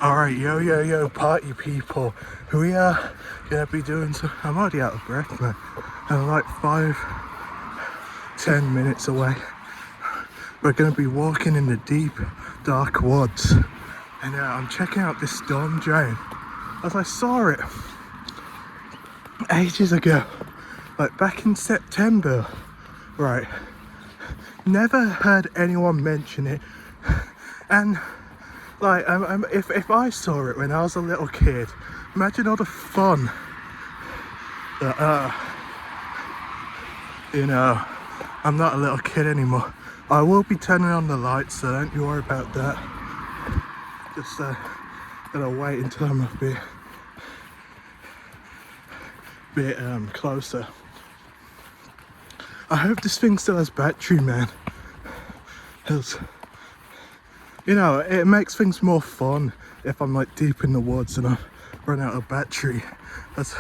Alright, yo, party people. We are gonna be doing some. I'm already out of breath, man. I'm like 10 minutes away. We're gonna be walking in the deep, dark woods. And I'm checking out this storm drain. As I saw it ages ago, like back in September, right? Never heard anyone mention it. And like, if I saw it when I was a little kid, imagine all the fun that, I'm not a little kid anymore. I will be turning on the lights, so don't you worry about that. Just gotta wait until I'm a bit closer. I hope this thing still has battery, man. Because, you know, it makes things more fun if I'm like deep in the woods and I run out of battery. That's.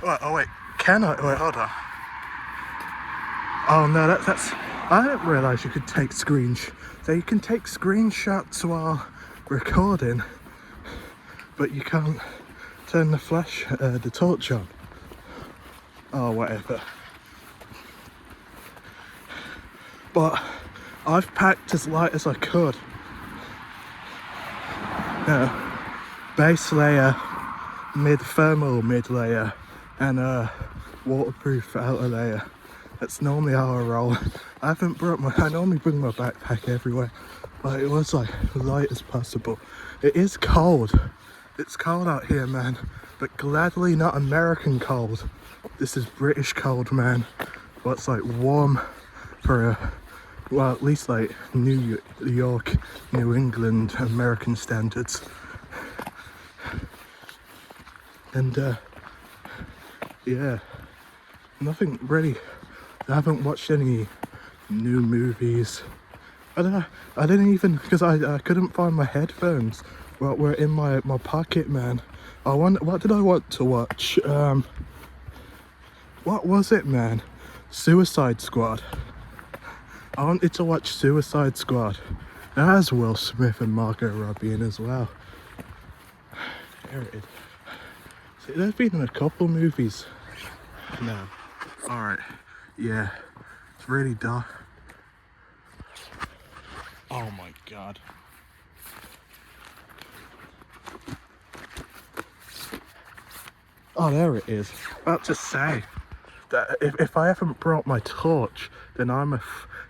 Wait, can I? Wait, hold on. Oh no, that's. I didn't realise you could take screenshots. So you can take screenshots while recording, but you can't turn the torch on. Oh, whatever. But I've packed as light as I could. Base layer, thermal mid layer, and a waterproof outer layer. That's normally how I roll. I normally bring my backpack everywhere, but it was like light as possible. It is cold. It's cold out here, man, but gladly not American cold. This is British cold, man. What's like warm for well, at least like New York, New England, American standards. And yeah, nothing really. I haven't watched any new movies. I don't know. I didn't even, because I couldn't find my headphones. Well, were in my pocket, man. What did I want to watch? What was it, man? Suicide Squad. I wanted to watch Suicide Squad. It has Will Smith and Margot Robbie in as well. There it is. See, there's been a couple movies. No. Alright. Yeah. It's really dark. Oh my god. Oh, there it is. About to say that if I haven't brought my torch, then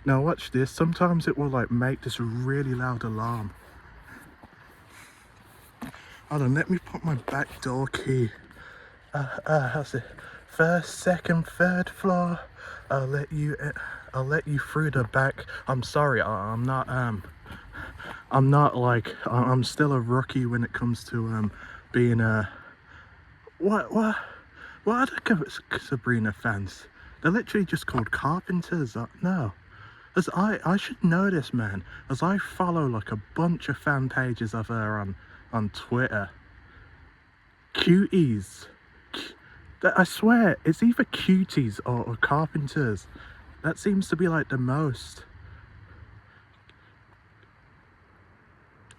now watch this. Sometimes it will like make this really loud alarm. Hold on, let me put my back door key. How's it? First, second, third floor. I'll let you through the back. I'm sorry, I'm not like, I'm still a rookie when it comes to being a what are the Sabrina fans? They're literally just called carpenters. No, as I should know this, man, as I follow like a bunch of fan pages of her on Twitter. Cuties. I swear, it's either cuties or carpenters. That seems to be like the most.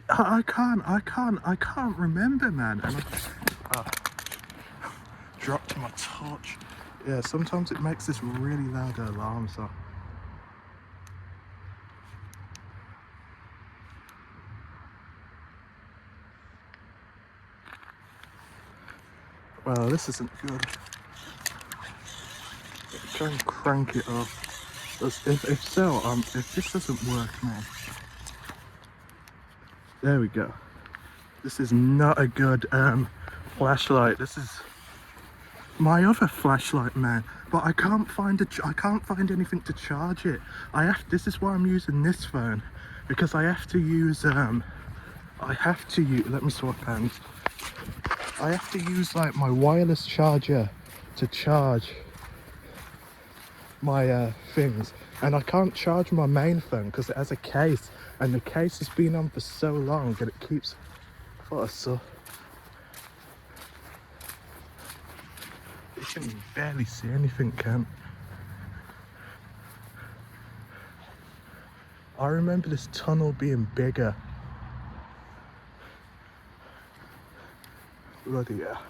I can't remember, man. And dropped my torch. Yeah, sometimes it makes this really loud alarm, so. Well, this isn't good. Try and crank it up. If this doesn't work, man. There we go. This is not a good flashlight. This is my other flashlight, man. But I can't find anything to charge it. This is why I'm using this phone, because I have to use let me swap hands. I have to use like my wireless charger to charge my things, and I can't charge my main phone because it has a case, and the case has been on for so long that it keeps. So you can barely see anything, can? I remember this tunnel being bigger. Bloody hell.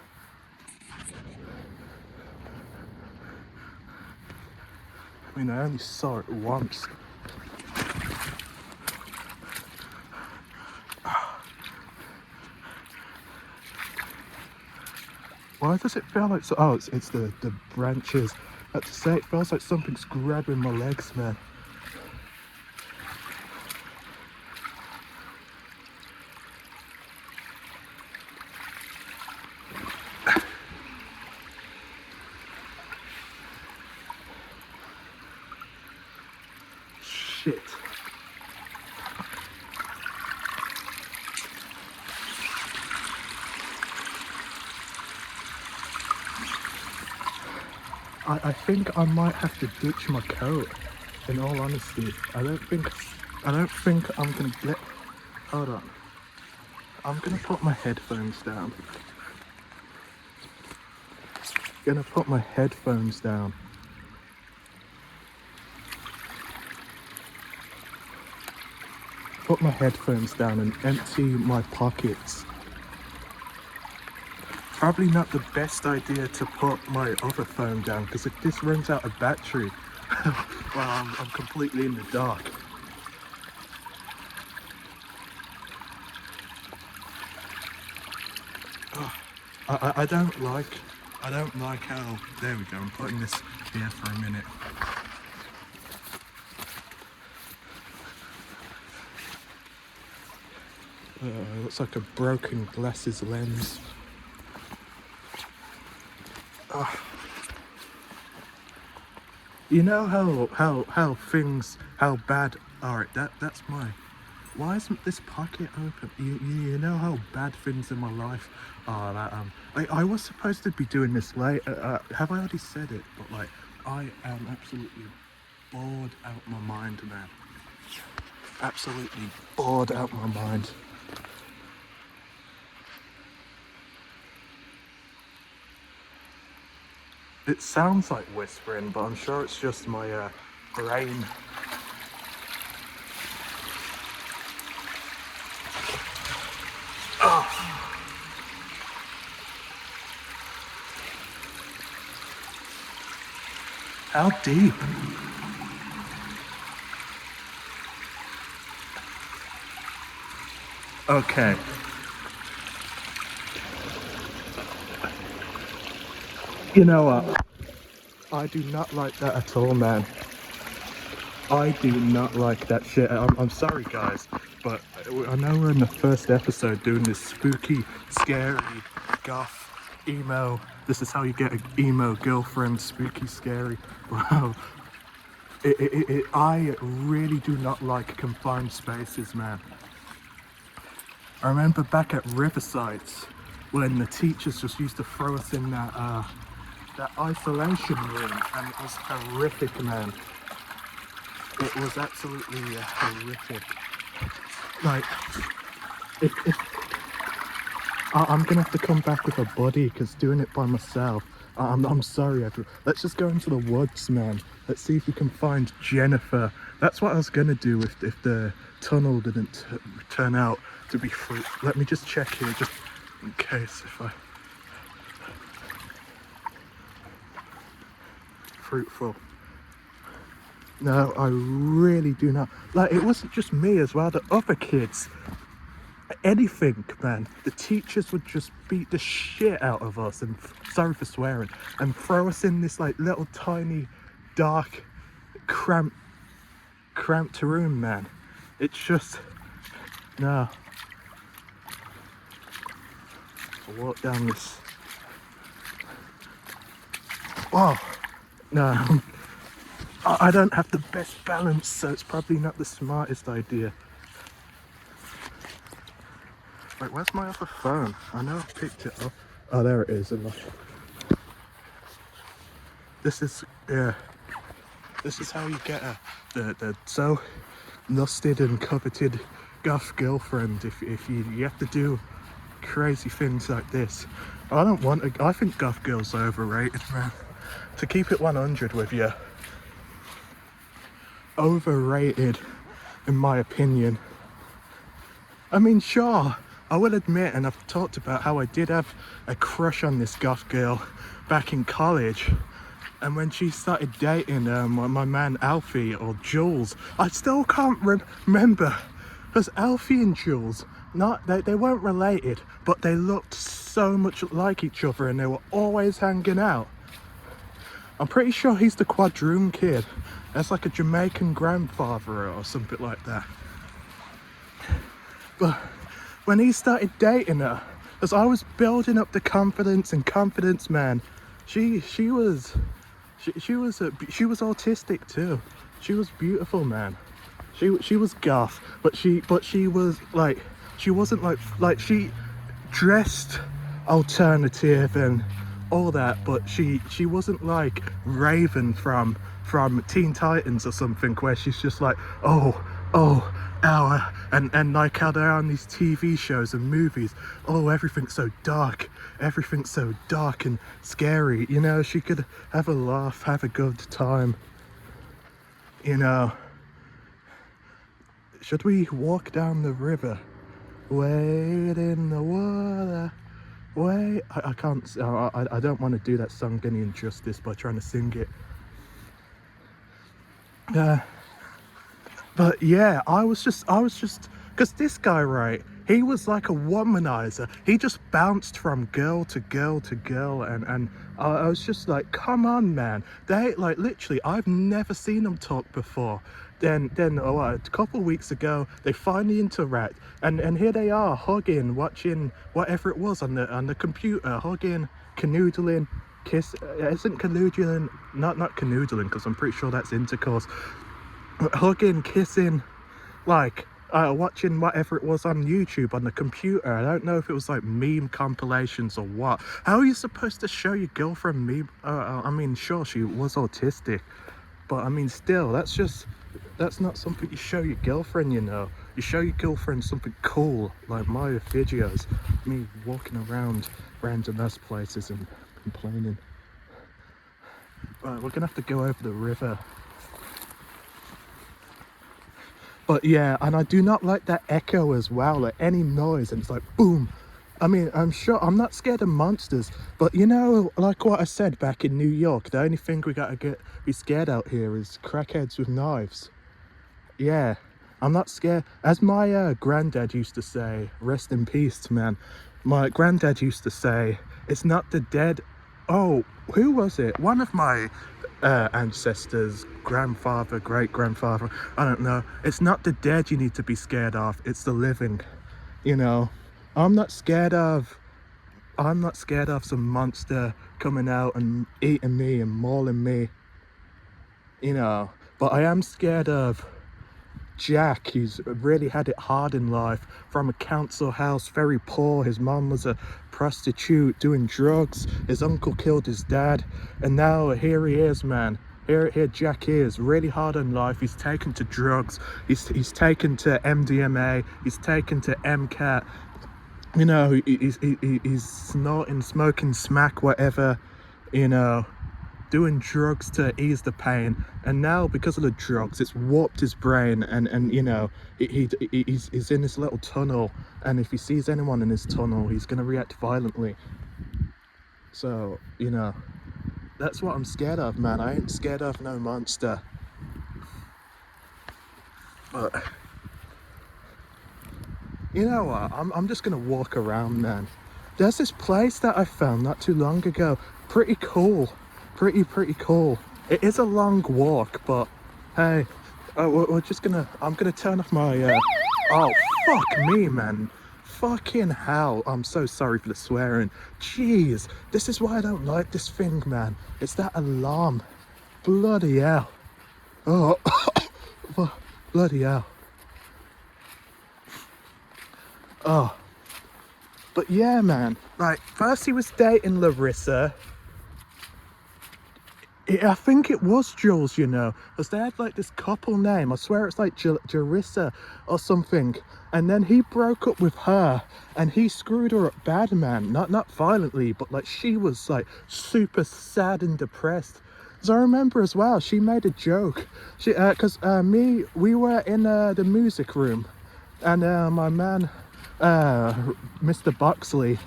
I mean, I only saw it once. Why does it feel like so? Oh, it's the branches. I have to say, it feels like something's grabbing my legs, man. Shit. I think I might have to ditch my coat. In all honesty, I don't think I'm gonna get. Hold on. I'm gonna put my headphones down. Gonna put my headphones down. Put my headphones down and empty my pockets. Probably not the best idea to put my other phone down, because if this runs out of battery, well, I'm completely in the dark. I don't like how, there we go, I'm putting this here for a minute. Looks like a broken glasses lens. You know how bad, alright, that's my, why isn't this pocket open? You know how bad things in my life are. That I was supposed to be doing this late. Have I already said it? But like, I am absolutely bored out my mind, man. Absolutely bored out my mind. It sounds like whispering, but I'm sure it's just my brain. How deep? Okay. You know what? I do not like that at all, man. I do not like that shit. I'm sorry, guys, but I know we're in the first episode doing this spooky, scary, goth, emo. This is how you get an emo girlfriend, spooky, scary. Wow. I really do not like confined spaces, man. I remember back at Riverside when the teachers just used to throw us in that isolation room, and it was horrific, man. It was absolutely horrific. Like, if I'm gonna have to come back with a buddy, because doing it by myself, I'm sorry, Edward. Let's just go into the woods, man. Let's see if we can find Jennifer. That's what I was gonna do if the tunnel didn't turn out to be fruit. Let me just check here, just in case if I... Fruitful. No, I really do not. Like, it wasn't just me as well, the other kids. Anything, man. The teachers would just beat the shit out of us, and sorry for swearing, and throw us in this like little tiny, dark, cramped room, man. It's just, no. I'll walk down this. Whoa, no. I don't have the best balance, so it's probably not the smartest idea. Wait, where's my other phone? I know I picked it up. Oh, there it is. This is, yeah. This is how you get the so lusted and coveted goth girlfriend. If you have to do crazy things like this. I think goth girls are overrated, man. To keep it 100 with you. Overrated, in my opinion. I mean, sure, I will admit, and I've talked about how I did have a crush on this goth girl back in college. And when she started dating my man Alfie, or Jules, I still can't remember. Because Alfie and Jules, they weren't related, but they looked so much like each other and they were always hanging out. I'm pretty sure he's the quadroon kid. That's like a Jamaican grandfather or something like that. But when he started dating her, as I was building up the confidence, man, she was autistic too. She was beautiful, man. She was goth, but she was like, she wasn't like she dressed alternative and all that, but she wasn't like Raven from Teen Titans or something, where she's just like, oh, hour, and like how they're on these TV shows and movies, oh, everything's so dark and scary. You know, she could have a laugh, have a good time. You know, should we walk down the river, wade in the water, wait, I can't, I don't want to do that song any injustice by trying to sing it. But yeah, I was just, because this guy, right, he was like a womanizer. He just bounced from girl to girl to girl, and I was just like, come on, man. They, like, literally, I've never seen them talk before. Then a couple weeks ago, they finally interact, and here they are, hugging, watching whatever it was on the computer, hugging, canoodling, kiss. Isn't canoodling, not canoodling, because I'm pretty sure that's intercourse. Hugging, kissing, like watching whatever it was on YouTube on the computer. I don't know if it was like meme compilations or what. How are you supposed to show your girlfriend meme? I mean, sure, she was autistic, but I mean, still, that's not something you show your girlfriend, you know. You show your girlfriend something cool, like my videos, me walking around random ass places and complaining. Right, we're gonna have to go over the river. But yeah, and I do not like that echo as well, like any noise, and it's like boom. I mean, I'm sure I'm not scared of monsters, but you know, like what I said back in New York, the only thing we gotta be scared out here is crackheads with knives. Yeah, I'm not scared. As my granddad used to say, rest in peace, man. My granddad used to say, it's not the dead. Oh, who was it? One of my ancestors, grandfather, great grandfather, I don't know. It's not the dead you need to be scared of, it's the living. You know, I'm not scared of some monster coming out and eating me and mauling me, you know, but I am scared of Jack. He's really had it hard in life, from a council house, very poor. His mom was a prostitute doing drugs, his uncle killed his dad, and now here he is, man. Here Jack is, really hard in life. He's taken to drugs, he's taken to MDMA, he's taken to MCAT, you know, he's snorting, smoking smack, whatever, you know, doing drugs to ease the pain, and now because of the drugs it's warped his brain, and you know, he's in this little tunnel, and if he sees anyone in this tunnel he's gonna react violently. So, you know, that's what I'm scared of, man. I ain't scared of no monster. But you know what, I'm just gonna walk around, man. There's this place that I found not too long ago, pretty cool. Pretty cool. It is a long walk, but hey, we're just gonna, I'm gonna turn off my oh fuck me, man, fucking hell, I'm so sorry for the swearing. Jeez, this is why I don't like this thing, man. It's that alarm. Bloody hell. Oh bloody hell. Oh, but yeah, man, like, first he was dating Larissa. I think it was Jules, you know, because they had like this couple name. I swear it's like Jarissa or something. And then he broke up with her and he screwed her up bad, man. Not violently, but like she was like super sad and depressed. So I remember as well, she made a joke. We were in the music room, and my man Mr. Boxley.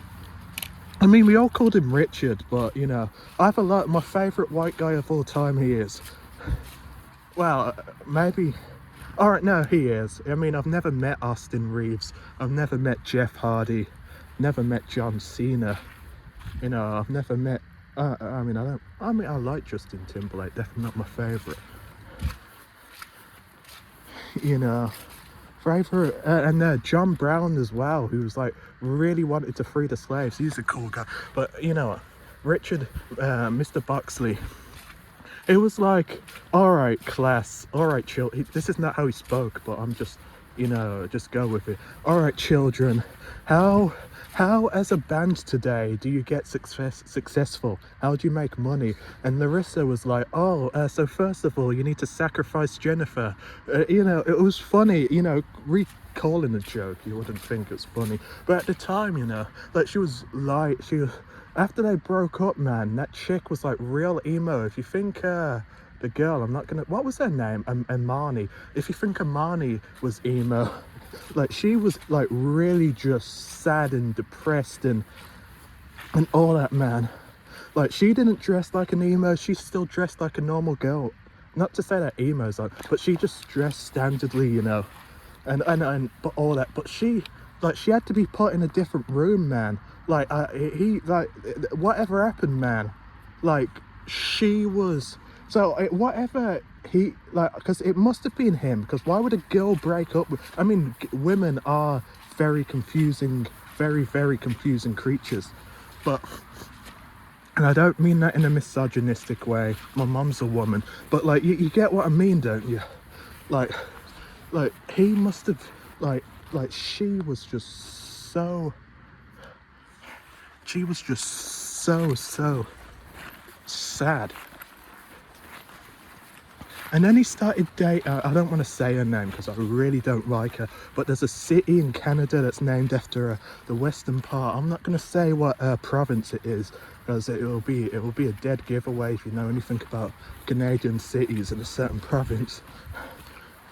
I mean, we all called him Richard, but you know, I have a lot. My favorite white guy of all time, he is. Well, maybe. All right, no, he is. I mean, I've never met Austin Reeves. I've never met Jeff Hardy. Never met John Cena. You know, I've never met. I mean, I don't. I mean, I like Justin Timberlake. Definitely not my favorite. You know, favorite, and John Brown as well, who's like really wanted to free the slaves. He's a cool guy. But you know, Richard, Mr. Boxley. It was like, all right, class, all right, this is not how he spoke, but I'm just, you know, just go with it. All right, children, how as a band today do you get successful? How do you make money? And Larissa was like, oh, so first of all, you need to sacrifice Jennifer. You know, it was funny, you know, recalling the joke, you wouldn't think it's funny. But at the time, you know, like she was, after they broke up, man, that chick was like real emo. If you think the girl, I'm not gonna, what was her name? Imani. If you think Imani was emo, like she was like really just sad and depressed and all that, man. Like she didn't dress like an emo, she still dressed like a normal girl. Not to say that emo's like, but she just dressed standardly, you know. And but all that, but she had to be put in a different room, man. Like whatever happened, man, like she was, so whatever he, like, because it must have been him, because why would a girl break up with, I mean, women are very confusing, very, very confusing creatures. But, and I don't mean that in a misogynistic way, my mom's a woman, but like you get what I mean, don't you? Like he must have, like she was just so sad. And then he started dating, I don't want to say her name because I really don't like her, but there's a city in Canada that's named after her, the western part. I'm not going to say what province it is, because it will be a dead giveaway if you know anything about Canadian cities in a certain province.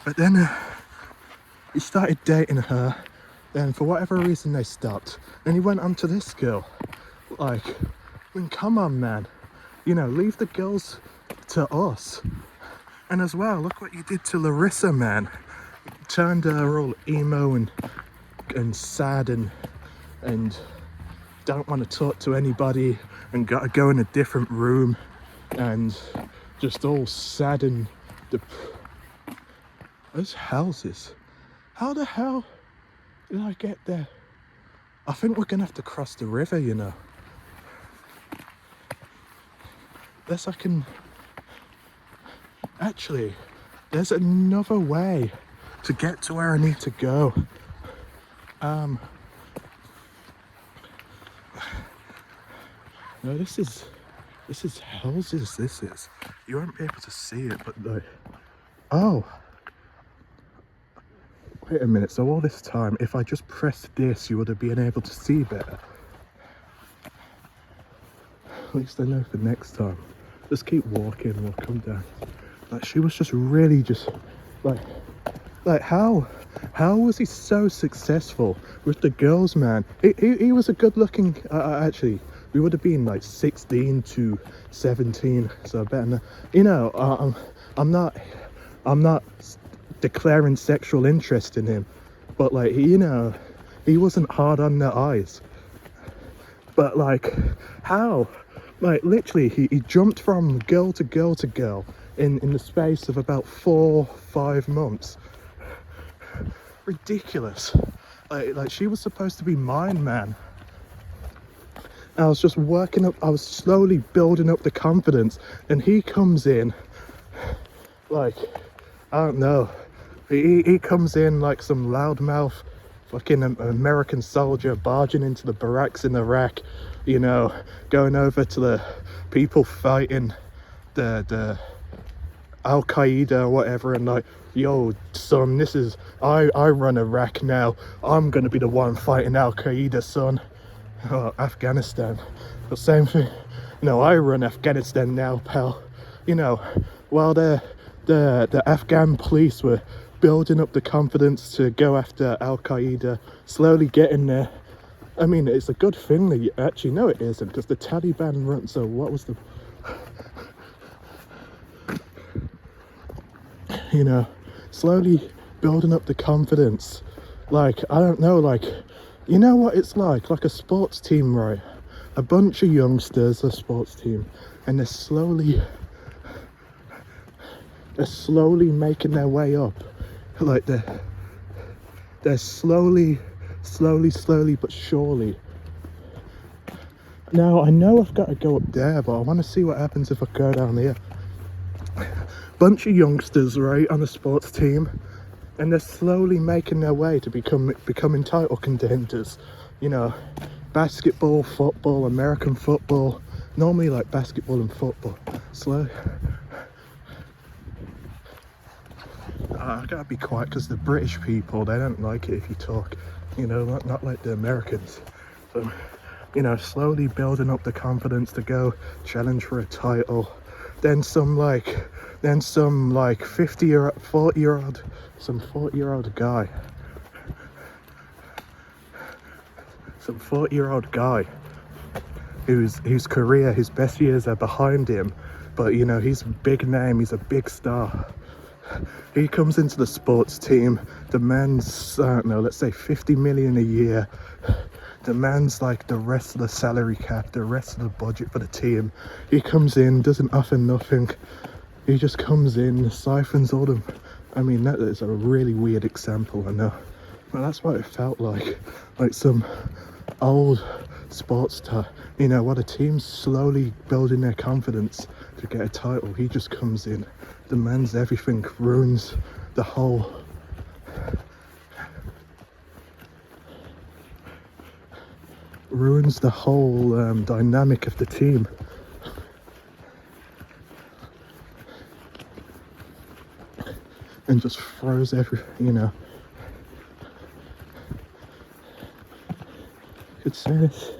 But then he started dating her, then for whatever reason they stopped, and he went on to this girl. Like, I mean, come on, man, you know, leave the girls to us. And as well, look what you did to Larissa, man. Turned her all emo and sad and don't want to talk to anybody and got to go in a different room and just all sad and those houses. How the hell did I get there? I think we're gonna have to cross the river, you know. Unless I can... Actually, there's another way to get to where I need to go. No, this is houses, this is. You won't be able to see it, but like... Oh! Wait a minute, so all this time, if I just pressed this, you would have been able to see better. At least I know for next time. Just keep walking, we'll come down. Like, she was just really just, like how was he so successful with the girls, man? He was a good looking, actually, we would have been like 16 to 17, so I better not, you know, I'm not declaring sexual interest in him, but like, you know, he wasn't hard on the eyes. But like, how? Like, literally, he jumped from girl to girl to girl in the space of about 4-5 months. Ridiculous. Like she was supposed to be mine, man. I was just working up, I was slowly building up the confidence, and he comes in, like, I don't know, he comes in like some loudmouth fucking American soldier barging into the barracks in Iraq, you know, going over to the people fighting the Al-Qaeda or whatever, and like, yo son, this is, I run Iraq now, I'm gonna be the one fighting Al-Qaeda, son. Oh, Afghanistan, the same thing. No, I run Afghanistan now, pal. You know, while the Afghan police were building up the confidence to go after Al Qaeda, slowly getting there. I mean, it's a good thing that you actually, no, it isn't, because the Taliban run. So what was the, you know, slowly building up the confidence. Like, I don't know, like, you know what it's like a sports team, right? A bunch of youngsters, a sports team, and they're slowly making their way up. Like they're slowly but surely. Now I know I've got to go up there, but I want to see what happens if I go down here. Bunch of youngsters, right, on the sports team, and they're slowly making their way to becoming title contenders. You know, basketball, football, American football, normally like basketball and football. Slow. I gotta be quiet because the British people, they don't like it if you talk, you know, not like the Americans. So, you know, slowly building up the confidence to go challenge for a title. Then some 40-year-old guy. Some 40-year-old guy whose career, his best years are behind him, but you know, he's a big name, he's a big star. He comes into the sports team, demands, I don't know, let's say 50 million a year, demands like the rest of the salary cap, the rest of the budget for the team. He comes in, doesn't offer nothing. He just comes in, siphons all the, I mean, that is a really weird example, I know, but that's what it felt like some old sports star, you know, what a team's slowly building their confidence to get a title. He just comes in, demands everything, ruins the whole dynamic of the team. And just throws you know, could say this,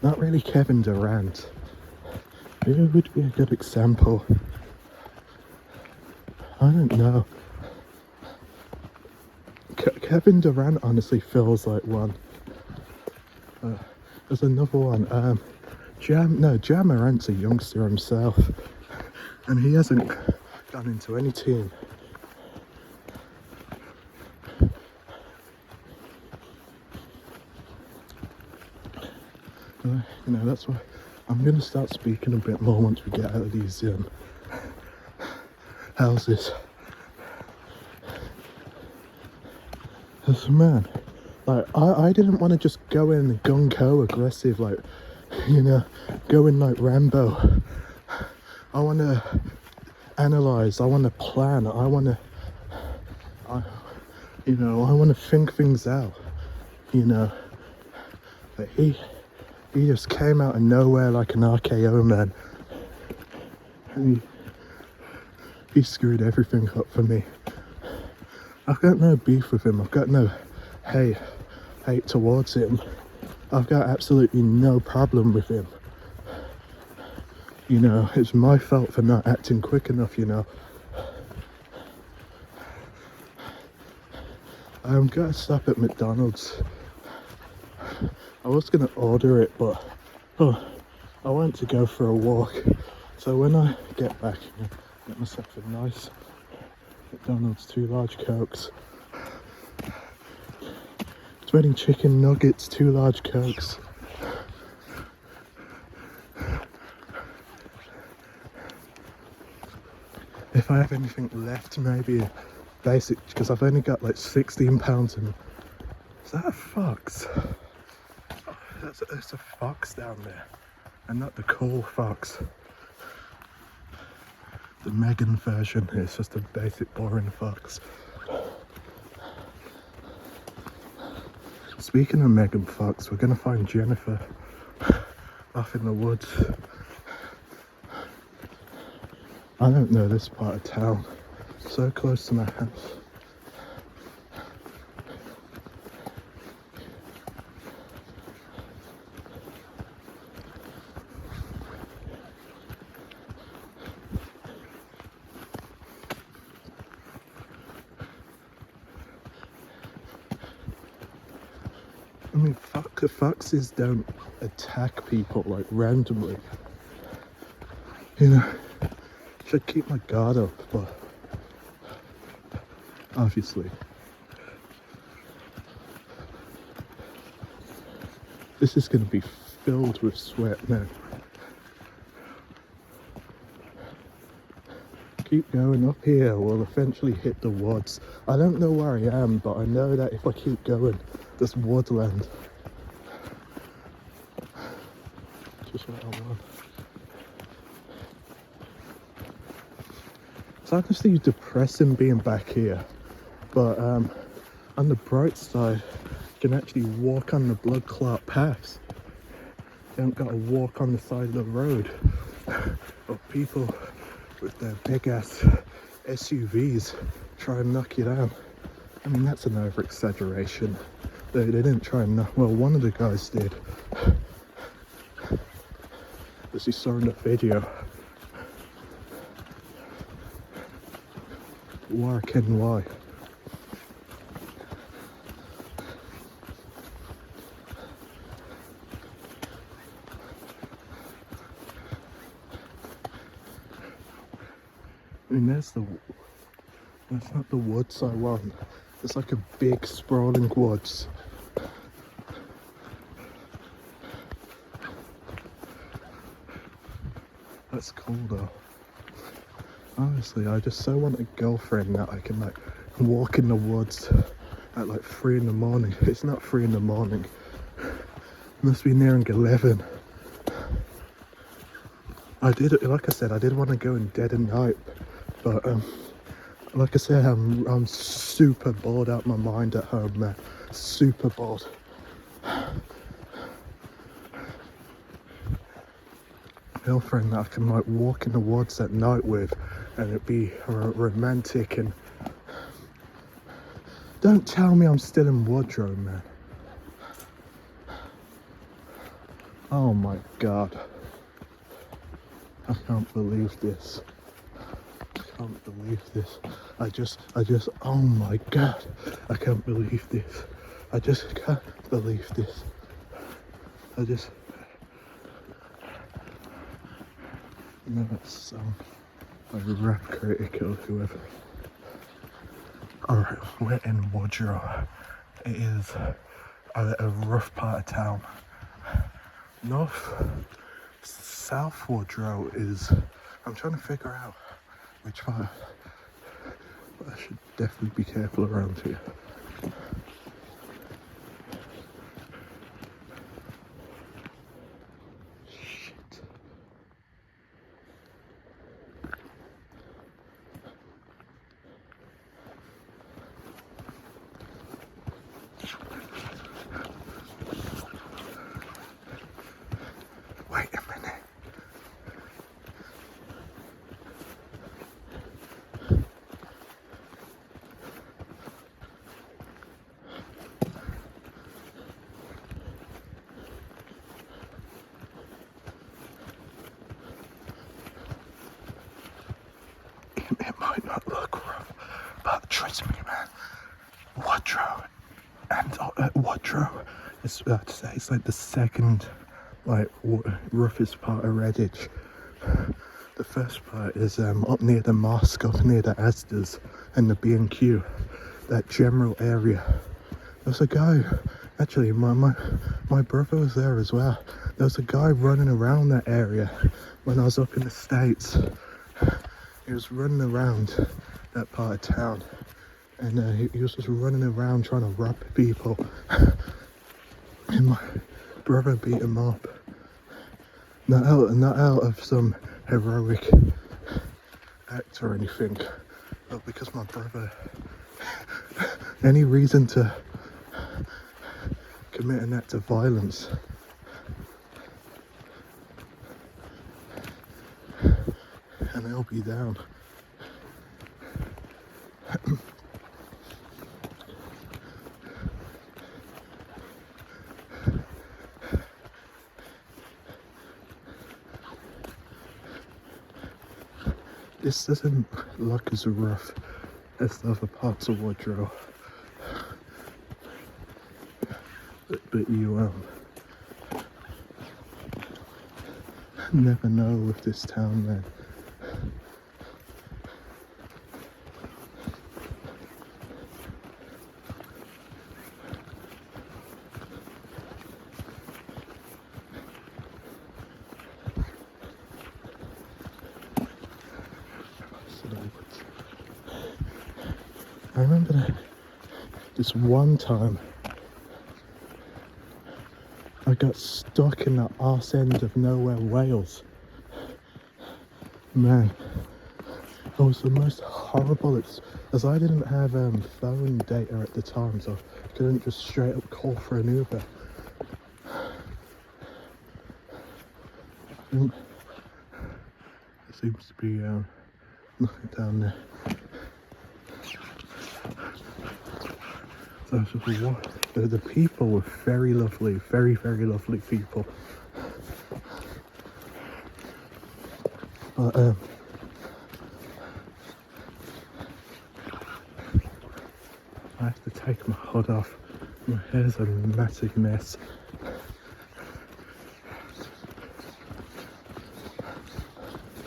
not really Kevin Durant. Who would be a good example? I don't know. Kevin Durant honestly feels like one. There's another one. Ja Morant's a youngster himself, and he hasn't gone into any team. You know, that's why I'm gonna start speaking a bit more once we get out of these houses. As man, like I didn't want to just go in gung-ho aggressive, like, you know, go in like Rambo. I want to analyze, I want to plan, I want to think things out, you know. But he just came out of nowhere like an RKO, man. And he screwed everything up for me. I've got no beef with him. I've got no hate towards him. I've got absolutely no problem with him. You know, it's my fault for not acting quick enough, you know. I'm gonna stop at McDonald's. I was gonna order it, but I went to go for a walk. So when I get back, get myself a nice McDonald's 2 large Cokes. 20 chicken nuggets, 2 large Cokes. If I have anything left, maybe basic, because I've only got like £16 in. Is that a fox? It's a fox down there, and not the cool fox. The Megan version is just a basic boring fox. Speaking of Megan Fox, we're gonna find Jennifer off in the woods. I don't know this part of town. So close to my house. I mean, foxes don't attack people like randomly. You know, should keep my guard up, but obviously, this is going to be filled with sweat now. Keep going up here, we'll eventually hit the woods. I don't know where I am, but I know that if I keep going, there's woodland. Just what I want. It's honestly depressing being back here, but on the bright side, you can actually walk on the blood clot paths. You don't gotta walk on the side of the road. Or people with their big ass SUVs try and knock you down. I mean, that's an over exaggeration. They didn't try and knock, well, one of the guys did. As you saw in the video. Why can why? I mean, that's not the woods I want. It's like a big sprawling woods. That's cool though. Honestly, I just so want a girlfriend that I can like walk in the woods at like 3 in the morning. It's not 3 in the morning. It must be nearing 11. Like I said, I did want to go in dead of night, but like I said, I'm super bored out of my mind at home, man. Super bored. Girlfriend that I can like walk in the woods at night with, and it'd be romantic. And don't tell me I'm still in Woodrow, man. Oh my god, I can't believe this. I can't believe this. I just, oh my god, I can't believe this. I just can't believe this. No, that's a rap critic or whoever. Alright, we're in Woodrow. It is a rough part of town. South Woodrow is, I'm trying to figure out which part, but I should definitely be careful around here. Wait a minute. It might not look rough, but trust me, man. Woodrow and Woodrow is, I'd say, it's like the second like roughest part of Redditch. The first part is up near the mosque, up near the Asdas and the B&Q, that general area. There's a guy, actually my brother was there as well. There was a guy running around that area when I was up in the States. He was running around that part of town, and he was just running around trying to rob people. And my brother beat him up. Not out of some heroic act or anything, but because my brother, any reason to commit an act of violence, and they'll be down. This doesn't look as rough as the other parts of Woodrow, but but you never know with this town, man. I remember that this one time I got stuck in the arse end of nowhere, Wales. Man, it was the most horrible. As I didn't have phone data at the time, so I couldn't just straight up call for an Uber. There seems to be nothing down there. So the people were very lovely, very, very lovely people. But I have to take my hood off. My hair's a massive mess.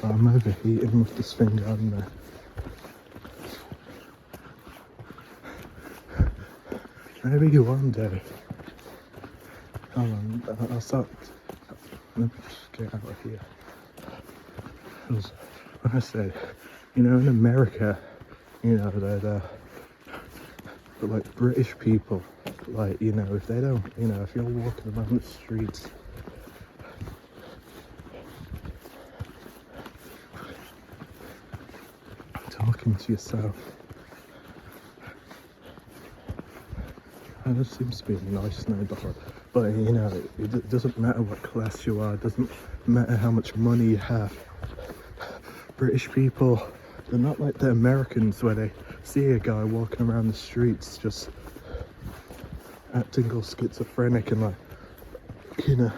But I'm overheating with this thing on there. Maybe one day. Hold on, I'll start. Let me just get out of here. Because when I said, you know, in America, you know, that like British people, like, you know, if they don't, you know, if you're walking around the streets, talking to yourself, and it seems to be a nice neighborhood. But you know, it doesn't matter what class you are, it doesn't matter how much money you have. British people, they're not like the Americans where they see a guy walking around the streets just acting all schizophrenic and like, you know,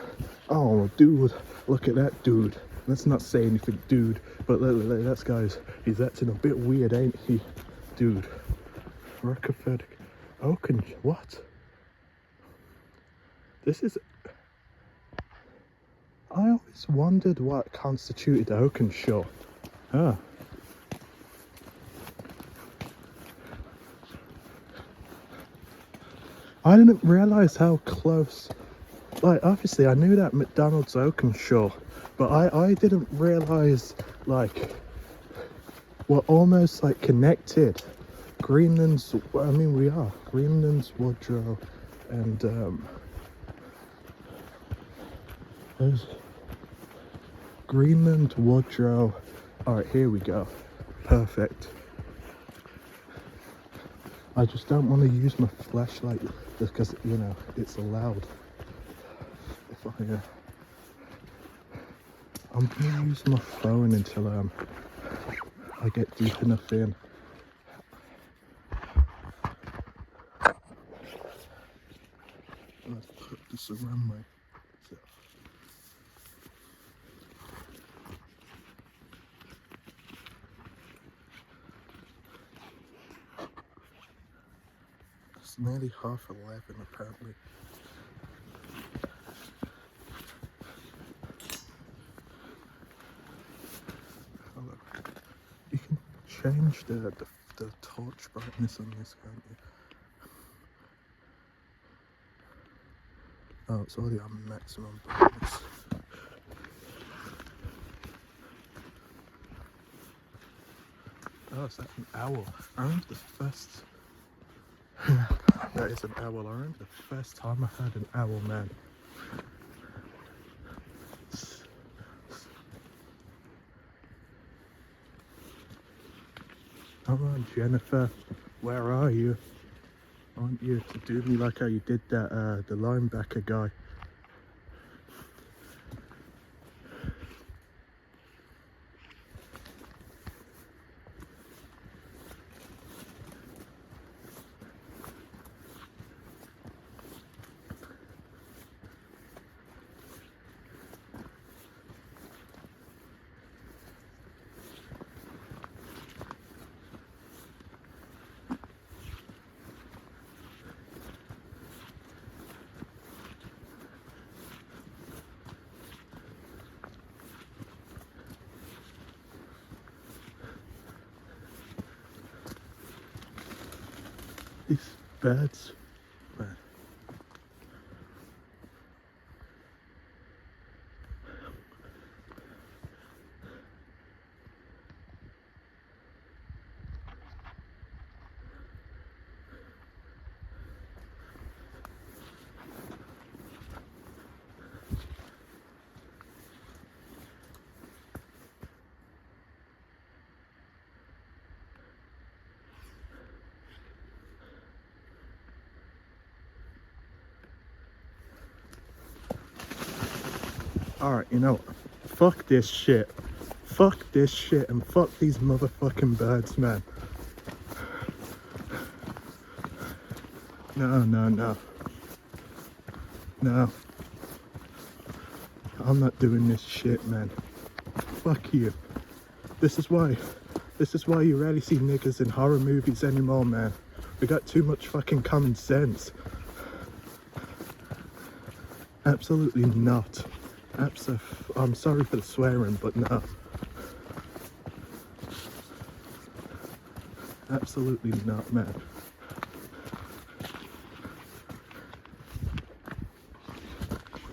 oh dude, look at that dude. Let's not say anything, dude, but that guy's, he's acting a bit weird, ain't he, dude? Rockefeller, Oaken, what? This is, I always wondered what constituted Oakenshaw. Ah. I didn't realise how close, like obviously I knew that McDonald's Oakenshaw, but I didn't realise like we're almost like connected. Greenland's, I mean we are, Greenland's Woodrow and there's Greenland, Woodrow. Alright, here we go. Perfect. I just don't want to use my flashlight because, you know, it's allowed. If I'm gonna use my phone until I get deep enough in. Let's put this around my. It's nearly 11:30 apparently. You can change the torch brightness on this, can't you? Oh, it's already on maximum brightness. Oh, is that an owl? I remember the first... That is an owl. I remember the first time I heard an owl, man. Come on, Jennifer. Where are you? I want you to do me like how you did that, the linebacker guy. these birds, man. Alright, you know what? Fuck this shit. Fuck this shit and fuck these motherfucking birds, man. No, no, no. No. I'm not doing this shit, man. Fuck you. This is why you rarely see niggas in horror movies anymore, man. We got too much fucking common sense. Absolutely not. I'm sorry for the swearing, but no. Absolutely not, man.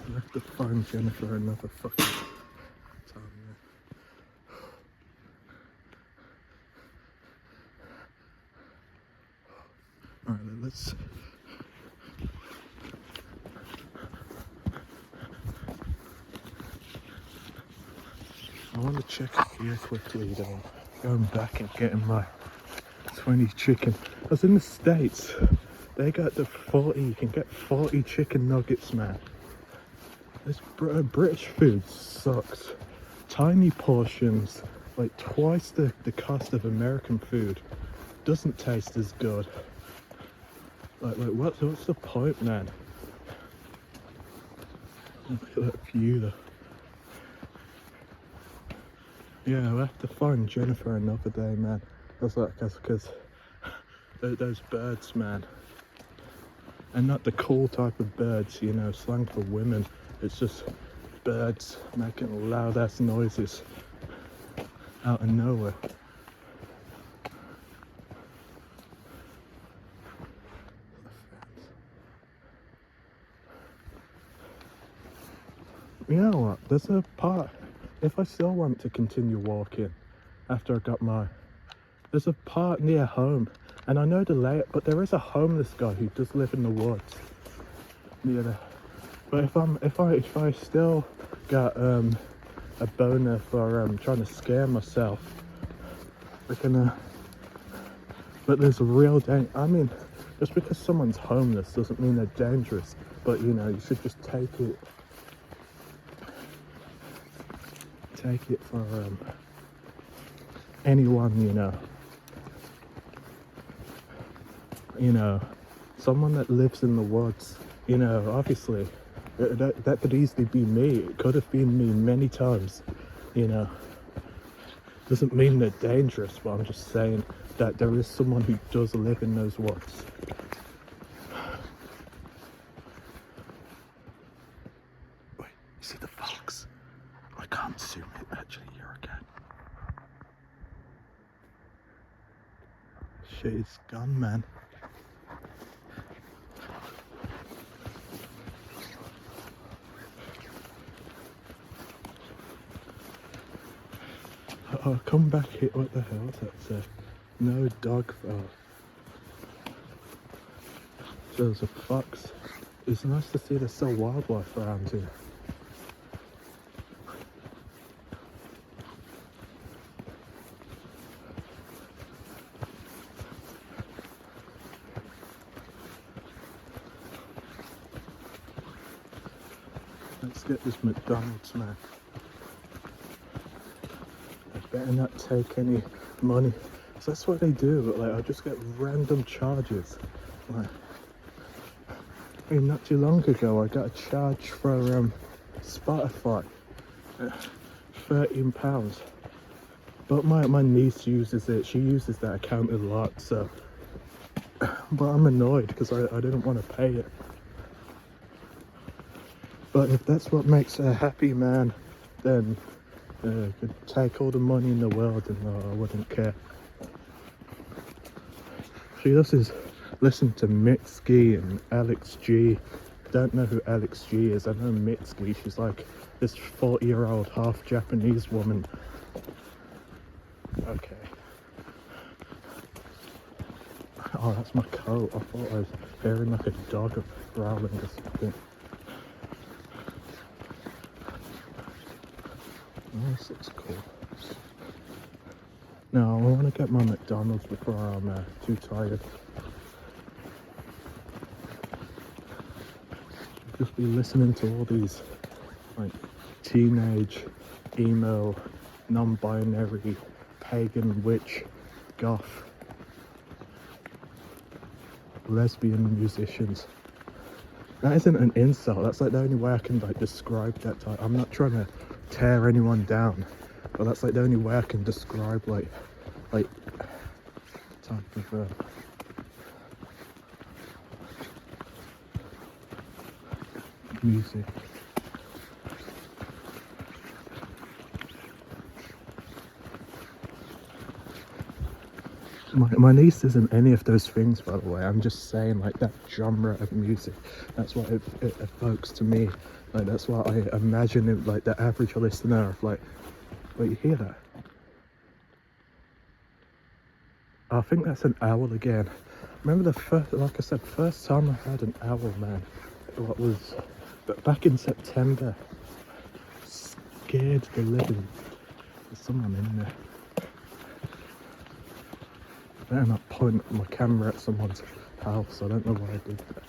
I have to find Jennifer another fucking time, man. Alright, let's... I want to check here quickly though. Going back and getting my 20 chicken. I was in the States. They got the 40, you can get 40 chicken nuggets, man. This British food sucks. Tiny portions, like twice the cost of American food. Doesn't taste as good. Like what's the point, man? Look at that view though. Yeah, we'll have to find Jennifer another day, man. That's like, because those birds, man. And not the cool type of birds, you know, slang for women. It's just birds making loud ass noises out of nowhere. You know what? There's a part, if I still want to continue walking after I got my, there's a part near home, and I know the layout, but there is a homeless guy who does live in the woods near there. But if I still got a boner for trying to scare myself, we're gonna. But there's a real danger. I mean, just because someone's homeless doesn't mean they're dangerous. But you know, you should just take it for anyone, you know, someone that lives in the woods, you know, obviously that could easily be me. It could have been me many times, you know. Doesn't mean they're dangerous, but I'm just saying that there is someone who does live in those woods. Wait, you see the fox? I can't zoom it actually here again. Shit, it's gone, man. Oh, come back here. What the hell is that say? No dog. Oh. So there's a fox. It's nice to see there's still wildlife around here. Let's get this McDonald's, man. I better not take any money. So that's what they do, but like I just get random charges. Like, I mean, not too long ago I got a charge for Spotify, £13. But my niece uses it. She uses that account a lot, so. But I'm annoyed because I didn't want to pay it. But if that's what makes her happy, man, then could take all the money in the world and I wouldn't care. See, this is listen to Mitski and Alex G. Don't know who Alex G is. I know Mitski. She's like this 40-year-old half Japanese woman. Okay. Oh, that's my coat. I thought I was hearing like a dog growling or something. Oh, this looks cool. No, I want to get my McDonald's before I'm too tired. Just be listening to all these like teenage, emo, non-binary, pagan, witch, goth, lesbian musicians. That isn't an insult. That's like the only way I can like describe that type. I'm not trying to tear anyone down, but that's like the only way I can describe like type of music. My niece isn't any of those things, by the way. I'm just saying, like, that genre of music, that's what it evokes to me. Like, that's what I imagine it, like, the average listener of, like, wait, you hear that? I think that's an owl again. Remember the first, like I said, first time I heard an owl, man, what was, but back in September, scared the living. There's someone in there. I better not point my camera at someone's house. I don't know why I did that.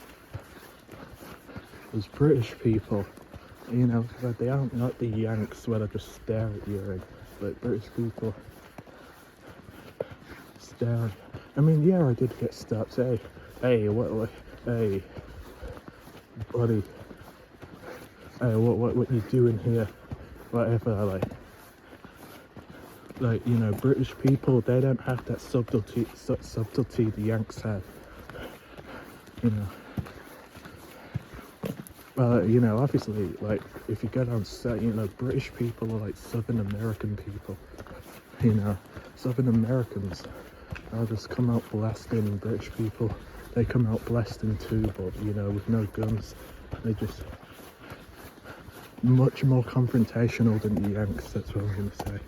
There's British people, you know, they aren't like the Yanks where they just stare at you. And, like, British people stare. I mean, yeah, I did get stopped. Hey, hey, hey, buddy. Hey, what you doing here? Whatever, like, you know, British people, they don't have that subtlety the Yanks have, you know. Well, you know, obviously, like, if you go down south, you know, British people are like Southern American people, you know. Southern Americans, they'll just come out blasting. British people, they come out blasting too, but, you know, with no guns. They just much more confrontational than the Yanks, that's what I'm going to say.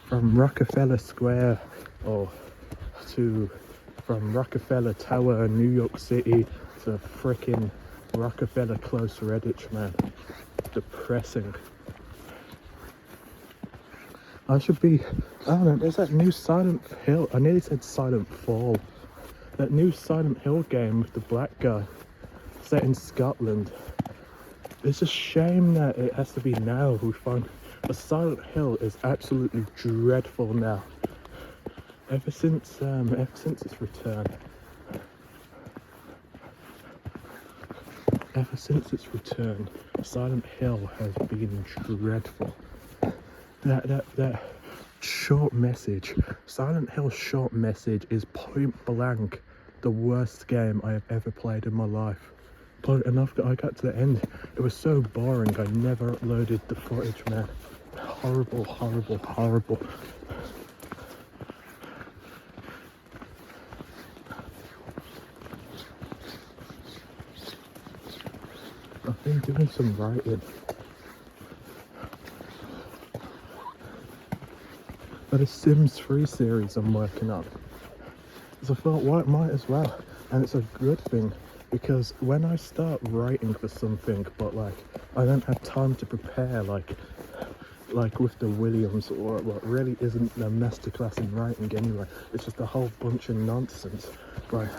From Rockefeller Square from Rockefeller Tower, New York City, to frickin' Rockefeller Close, Redditch, man. Depressing. I don't know, there's that new Silent Hill, I nearly said Silent Fall. That new Silent Hill game with the black guy, set in Scotland. It's a shame that it has to be now. We find a Silent Hill is absolutely dreadful now. Ever since its return. Ever since its return, Silent Hill has been dreadful. That short message, Silent Hill's short message, is point blank the worst game I have ever played in my life. But I got to the end, it was so boring, I never uploaded the footage, man. Horrible, horrible, horrible. I've been doing some writing. But a Sims 3 series I'm working on. So I thought, well, it might as well. And it's a good thing, because when I start writing for something, but like, I don't have time to prepare, like with the Williams, or what really isn't a masterclass in writing anyway. It's just a whole bunch of nonsense. Like,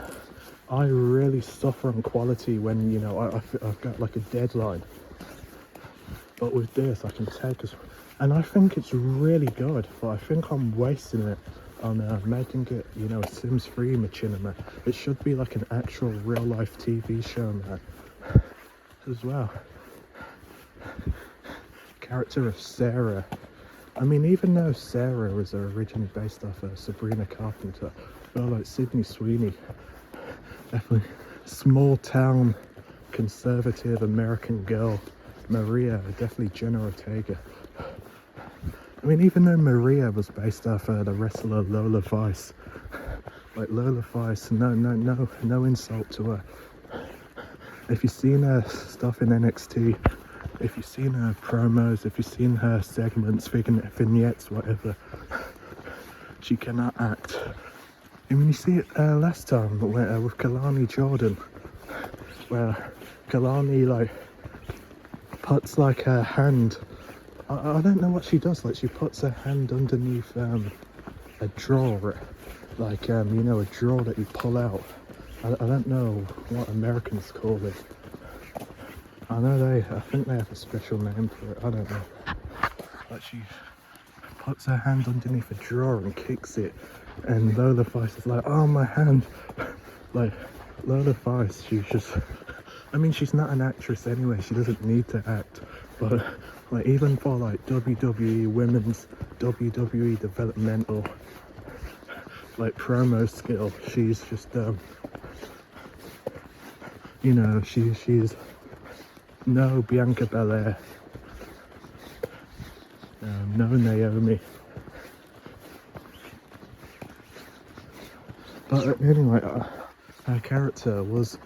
I really suffer on quality when, you know, I've got like a deadline. But with this, I can take us, and I think it's really good, but I think I'm wasting it on making it, you know, a Sims 3 machinima. It should be like an actual real life TV show, man, as well. Character of Sarah. I mean, even though Sarah was originally based off of Sabrina Carpenter, well, like Sydney Sweeney, definitely small town conservative American girl, Maria, definitely Jenna Ortega. I mean, even though Maria was based off the wrestler Lola Vice, Like Lola Vice, no insult to her. If you've seen her stuff in NXT, if you've seen her promos, if you've seen her segments, vignettes, whatever, she cannot act. And when you see it last time with Kalani Jordan, where Kalani like puts like her hand, I don't know what she does, like she puts her hand underneath a drawer, like you know, a drawer that you pull out. I don't know what Americans call it. I think they have a special name for it, I don't know. But she puts her hand underneath a drawer and kicks it, and Lola Vice is like, oh my hand. Like, Lola Vice, she's just, I mean, she's not an actress anyway, she doesn't need to act, but like even for like WWE women's, WWE developmental like promo skill, she's just you know, she's no Bianca Belair, no Naomi. But anyway, her character was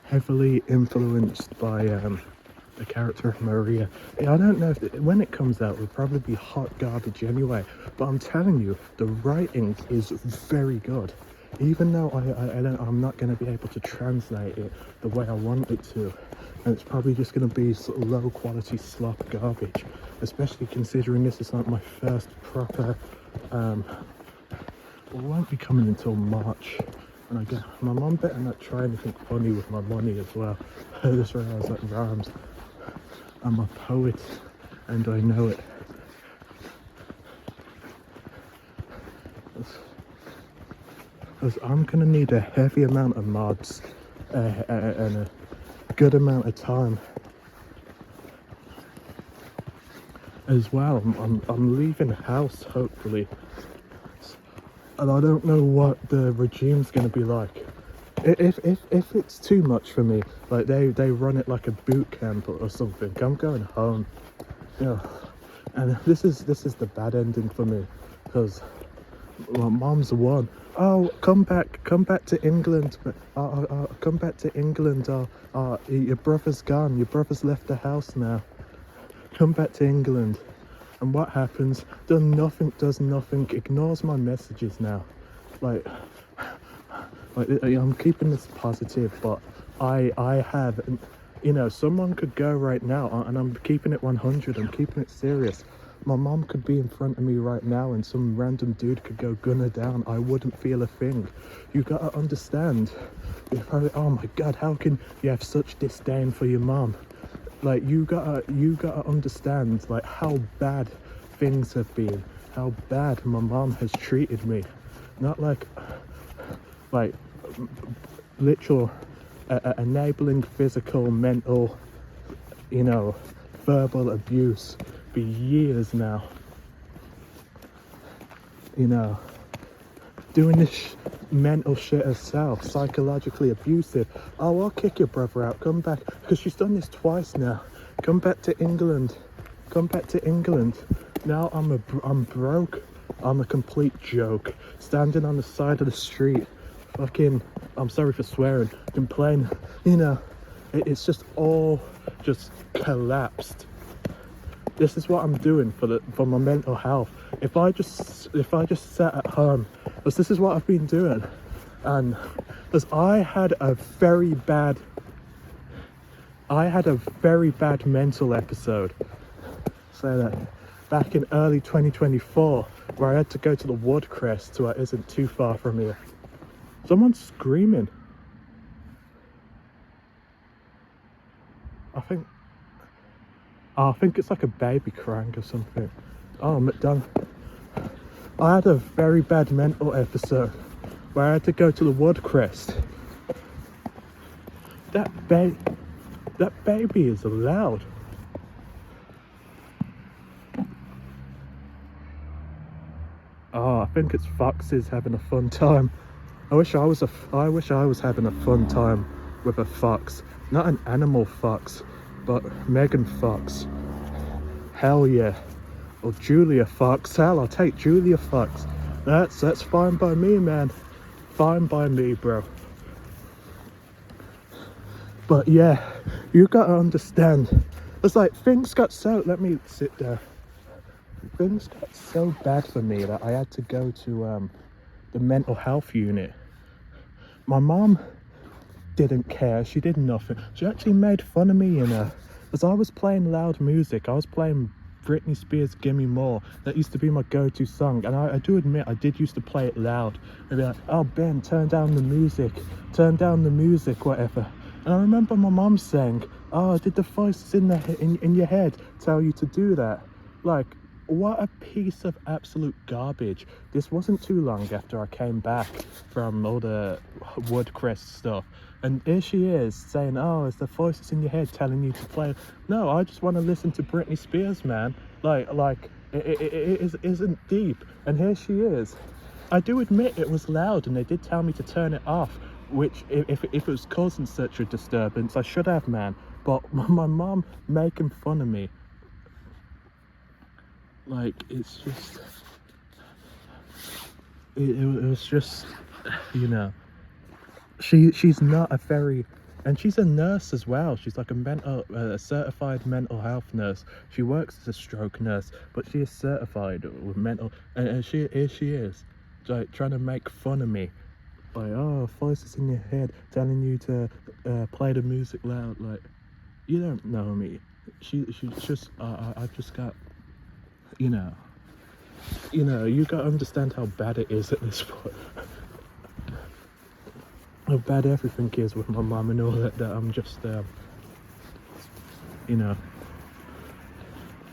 heavily influenced by the character of Maria. Yeah, I don't know if when it comes out, it'll probably be hot garbage anyway. But I'm telling you, the writing is very good. Even though I'm not going to be able to translate it the way I want it to, and it's probably just going to be sort of low quality slop garbage. Especially considering this is like my first proper. It won't be coming until March. And I get my mum better not try anything funny with my money as well. I just realised that rhymes. I'm a poet and I know it. Because I'm gonna need a heavy amount of mods and a good amount of time as well. I'm leaving the house hopefully, and I don't know what the regime's gonna be like. If it's too much for me, like they run it like a boot camp or something, I'm going home. You know, and this is the bad ending for me, because my mom's won. Oh, come back to England. Come back to England. Your brother's gone. Your brother's left the house now. Come back to England. And what happens? Does nothing. Ignores my messages now. Like I'm keeping this positive, but I have, you know, someone could go right now, and I'm keeping it 100. I'm keeping it serious. My mom could be in front of me right now and some random dude could go gun her down. I wouldn't feel a thing. You gotta understand. Oh my god, how can you have such disdain for your mom? Like, you gotta understand, like, how bad things have been. How bad my mom has treated me. Not like literal enabling physical, mental, you know, verbal abuse for years now. You know, doing this mental shit herself, psychologically abusive. Oh, I'll kick your brother out, come back, because she's done this twice now. Come back to England. Come back to England. Now I'm broke. I'm a complete joke. Standing on the side of the street, fucking, I'm sorry for swearing, complaining, you know, it's just all just collapsed. This is what I'm doing for my mental health. If I just sat at home, because this is what I've been doing, and because I had a very bad mental episode. Say that back in early 2024, where I had to go to the Woodcrest, so it isn't too far from here. Someone's screaming. I think it's like a baby crying or something. Oh, McDonald. I had a very bad mental episode where I had to go to the Woodcrest. That baby is loud. Oh, I think it's foxes having a fun time. I wish I was having a fun time with a fox. Not an animal fox, but Megan Fox. Hell yeah. Or Julia Fox. Hell, I'll take Julia Fox. That's fine by me, man. fine by me, bro. But yeah, you gotta understand. It's like things got so. Let me sit there. Things got so bad for me that I had to go to the mental health unit. My mom didn't care. She did nothing. She actually made fun of me, you know, as I was playing loud music. I was playing Britney Spears' Gimme More. That used to be my go-to song, and I do admit I did used to play it loud. I'd be like, oh Ben, turn down the music, whatever. And I remember my mom saying, oh, did the voices in your head tell you to do that? Like, what a piece of absolute garbage. This wasn't too long after I came back from all the Woodcrest stuff, and here she is saying, oh, it's the voices in your head telling you to play. No, I just want to listen to Britney Spears, man. Like it isn't deep. And here she is. I do admit it was loud, and they did tell me to turn it off, which if it was causing such a disturbance, I should have, man. But my mom making fun of me, like, it's just, it was just, you know, she's not a very, and she's a nurse as well. She's like a certified mental health nurse. She works as a stroke nurse, but she is certified with mental, and here she is, like, trying to make fun of me. Like, oh, voices in your head telling you to play the music loud. Like, you don't know me. She's just, I've just got, you know, you gotta understand how bad it is at this point. How bad everything is with my mum and all that I'm just, you know,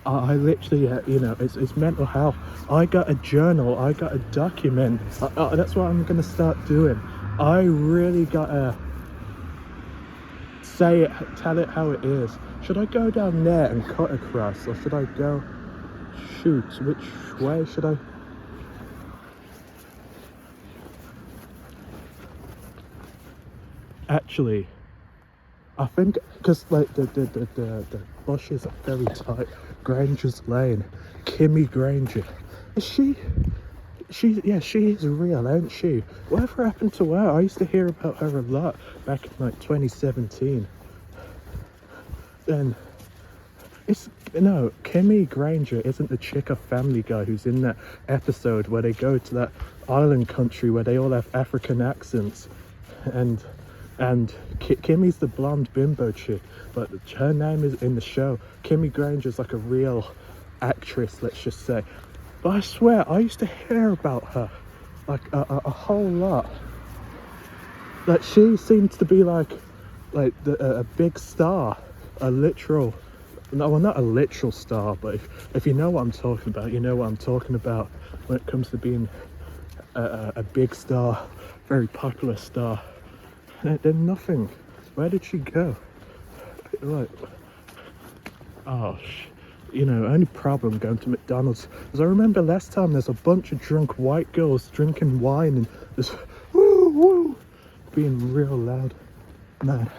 I literally, you know, it's mental health. I got a journal, I got a document. That's what I'm gonna start doing. I really gotta say it, tell it how it is. Should I go down there and cut across, or should I go, shoot, which way should I? Actually, I think, because like the bushes are very tight. Granger's Lane, Kimmy Granger, is she is real, ain't she? Whatever happened to her? I used to hear about her a lot back in like 2017. And it's, no, Kimmy Granger isn't the chick of Family Guy who's in that episode where they go to that island country where they all have African accents, and Kimmy's the blonde bimbo chick, but her name is in the show. Kimmy Granger's like a real actress, let's just say. But I swear, I used to hear about her like a whole lot. Like, she seems to be like a big star, a literal, no, well, not a literal star, but if you know what I'm talking about, you know what I'm talking about when it comes to being a big star, very popular star. Then nothing. Where did she go? Like, oh, you know, only problem going to McDonald's is I remember last time there's a bunch of drunk white girls drinking wine and just woo woo being real loud. Man.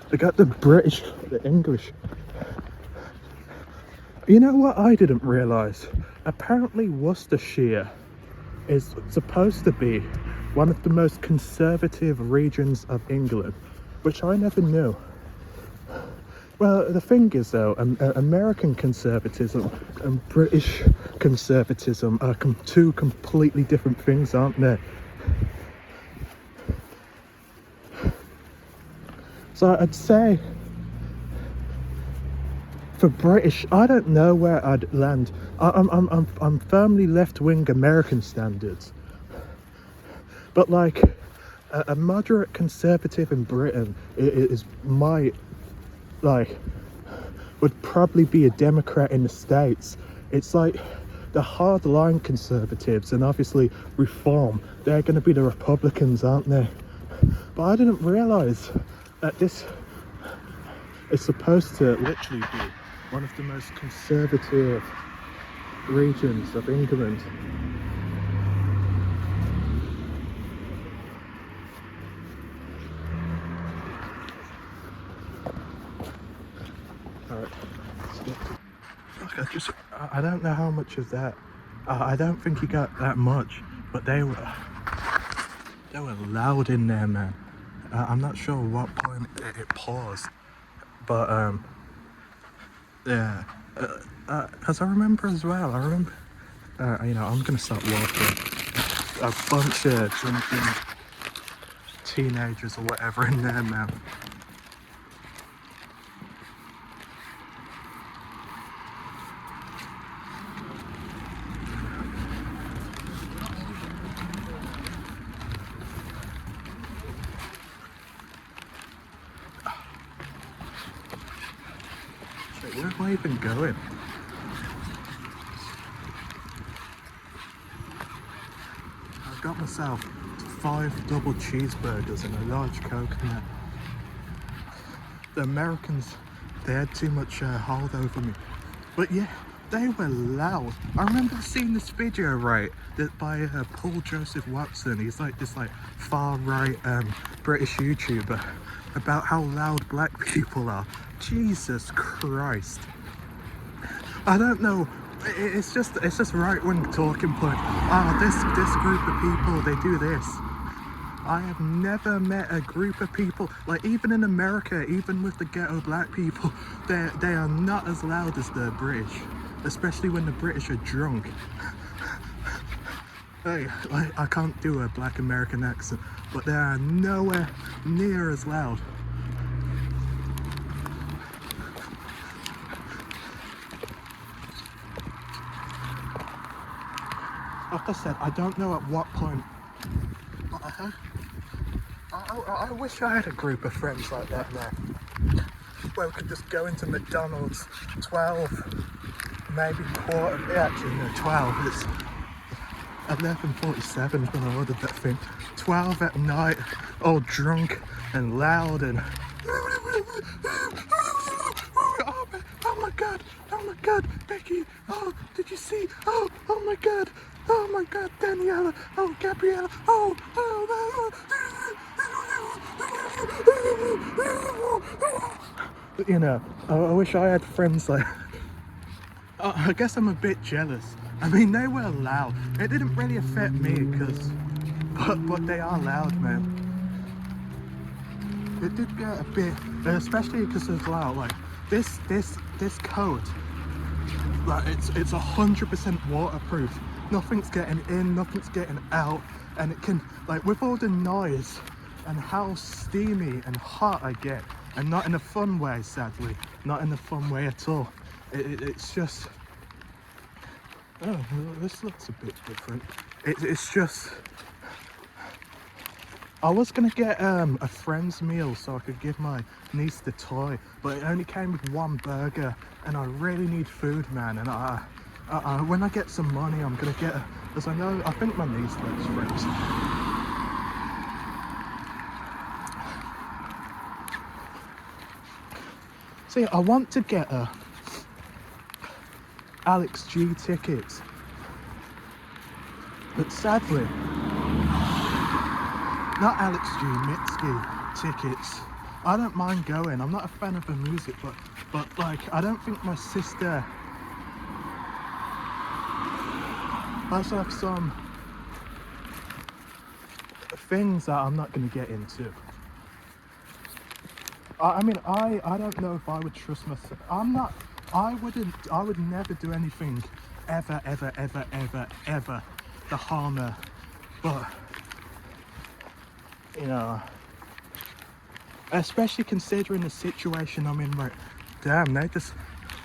They got the British, the English. You know what I didn't realise? Apparently Worcestershire is supposed to be one of the most conservative regions of England, which I never knew. Well, the thing is though, American conservatism and British conservatism are two completely different things, aren't they? So I'd say, for British, I don't know where I'd land. I'm firmly left-wing American standards, but like a moderate conservative in Britain is my, like, would probably be a Democrat in the States. It's like the hard-line conservatives and obviously Reform, they're going to be the Republicans, aren't they? But I didn't realise that this is supposed to literally be one of the most conservative regions of England. Alright, let's get to I don't know how much of that. I don't think he got that much, but they were loud in there, man. I'm not sure what point it paused, but yeah. As I remember as well, I'm gonna start walking. A bunch of drinking teenagers or whatever in there, man. Shit, where am I even going? I've got myself 5 double cheeseburgers and a large Coke now. The Americans, they had too much hold over me. But yeah, they were loud. I remember seeing this video, right, that by Paul Joseph Watson. He's like this far right British YouTuber about how loud black people are. Jesus Christ. I don't know. It's just right wing talking point. This group of people, they do this. I have never met a group of people, like even in America, even with the ghetto black people, they are not as loud as the British, especially when the British are drunk. Hey, I can't do a black American accent, but they are nowhere near as loud. Like I said, I don't know at what point, but I wish I had a group of friends like that now, where we could just go into McDonald's 12, maybe quarter, actually no, 12, it's 11:47 when I ordered that thing, 12 at night, all drunk and loud and oh my god, Becky, oh, did you see, oh my god, Daniela, oh, Gabriella, you know, I wish I had friends like, I guess I'm a bit jealous. I mean, they were loud. It didn't really affect me but they are loud, man. It did get a bit, especially because it's loud. Like this coat, like it's 100% waterproof. Nothing's getting in, nothing's getting out, and it can, like, with all the noise and how steamy and hot I get, and not in a fun way, sadly, not in a fun way at all. It's just, oh, this looks a bit different. It's just, I was gonna get a friend's meal so I could give my niece the toy, but it only came with 1 burger, and I really need food, man. And when I get some money, I'm gonna get, because I think my niece likes fries. See, I want to get Alex G tickets, but sadly, not Alex G, Mitski tickets. I don't mind going. I'm not a fan of the music, but like, I don't think my sister has like some things that I'm not going to get into. I mean, I don't know if I would trust myself. I would never do anything ever to harm her, but you know, especially considering the situation I'm in right. Damn, they just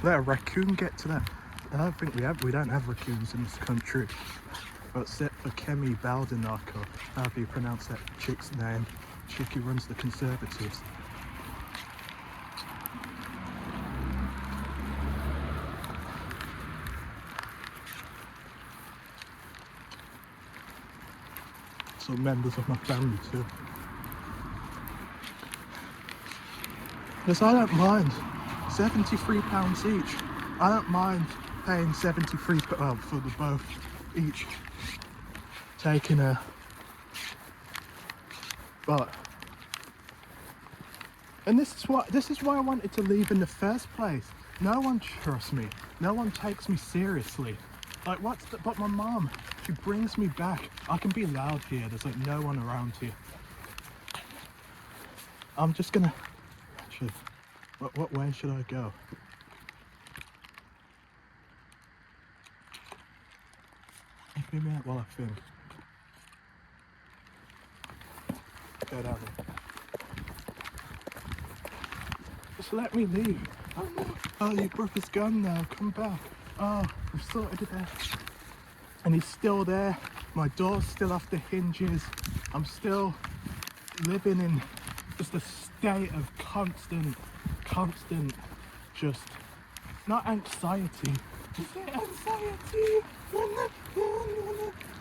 let a raccoon get to that. I don't think we don't have raccoons in this country, but except for Kemi Badenoch, or how do you pronounce that chick's name? Chick who runs the Conservatives. Some members of my family too. Because I don't mind £73 each. I don't mind paying 73 for the both each. Taking a, but, and this is why I wanted to leave in the first place. No one trusts me. No one takes me seriously. Like, but my mom, she brings me back. I can be loud here. There's like no one around here. I'm just gonna, actually, what way should I go? Give me a minute while I think. Go down there. Just let me leave. Oh no. Oh, your brother's gone now. Come back. Oh, we've sorted it out. And he's still there. My door's still off the hinges. I'm still living in just a state of constant, just, not anxiety. Is it anxiety?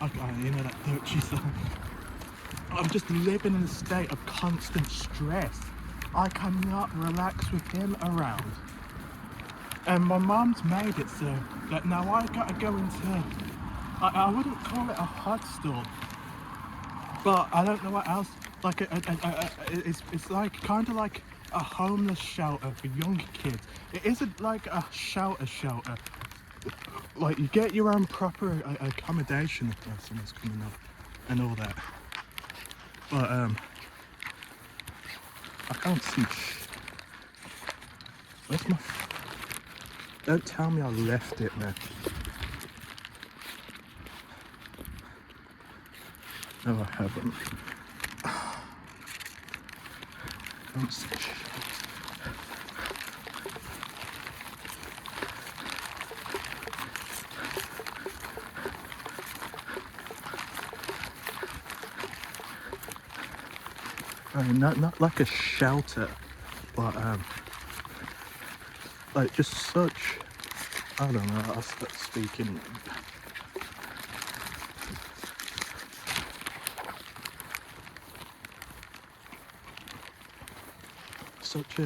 Okay, you know that Doechii song. I'm just living in a state of constant stress. I cannot relax with him around. And my mom's made it so that now I gotta go into, I wouldn't call it a hostel, but I don't know what else. Like it's like kind of like a homeless shelter for young kids. It isn't like a shelter. Like you get your own proper accommodation if someone's coming up and all that. But I can't see. Where's my? Don't tell me I left it, man. No, I haven't. Don't see shit. I mean, not like a shelter, but like just such, I don't know, I'll start speaking. Such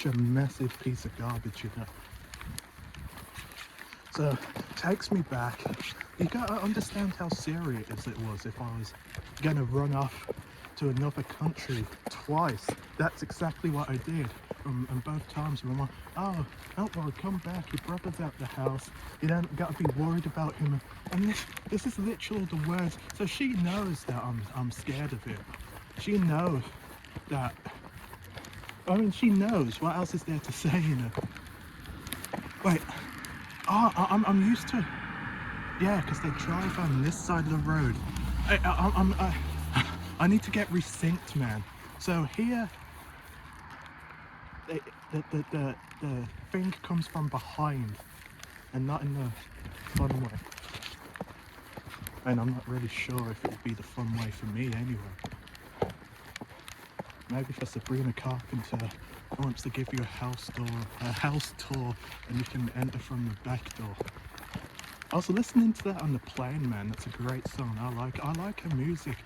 a massive piece of garbage, you know. So it takes me back. You gotta understand how serious it was if I was gonna run off to another country twice. That's exactly what I did. And both times my mom, oh, don't worry, come back, your brother's out the house, you don't gotta be worried about him. And this is literally the words. So she knows that I'm scared of him. She knows that, I mean, she knows. What else is there to say, you know? Wait, I'm used to, yeah, because they drive on this side of the road. I need to get resynced, man. So here, the thing comes from behind and not in the fun way. And I'm not really sure if it would be the fun way for me anyway. Maybe for Sabrina Carpenter, who wants to give you a house tour, and you can enter from the back door. I was listening to that on the plane, man. That's a great song. I like her music.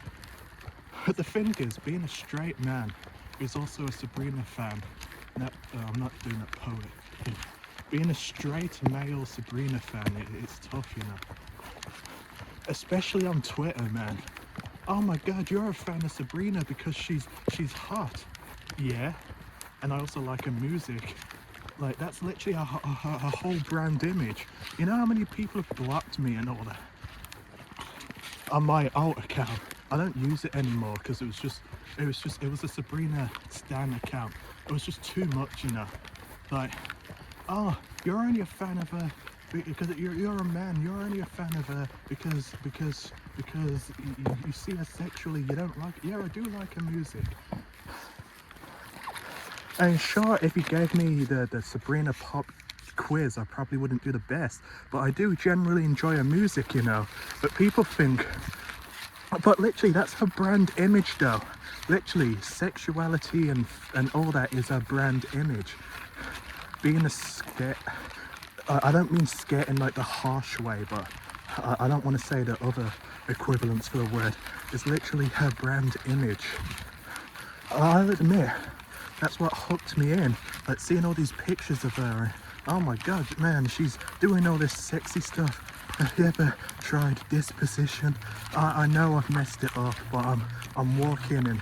But the thing is, being a straight man who's also a Sabrina fan, I'm not doing that poet. Being a straight male Sabrina fan, it's tough, you know. Especially on Twitter, man. Oh my god, you're a fan of Sabrina because she's hot. Yeah. And I also like her music. Like, that's literally a whole brand image. You know how many people have blocked me and all that? On my alt account. I don't use it anymore because it was a Sabrina stan account. It was just too much, you know. Like, oh, you're only a fan of her because you're a man. You're only a fan of her because you see her sexually. You don't like. Yeah, I do like her music. And sure, if you gave me the Sabrina pop quiz, I probably wouldn't do the best. But I do generally enjoy her music, you know. But people think. But literally, that's her brand image, though. Literally, sexuality and all that is her brand image. Being a skit, I don't mean skit in like the harsh way, but I don't want to say the other equivalents for the word. It's literally her brand image. I'll admit, that's what hooked me in. Like seeing all these pictures of her. Oh my god, man, she's doing all this sexy stuff. Have you ever tried this position? I know I've messed it up, but I'm walking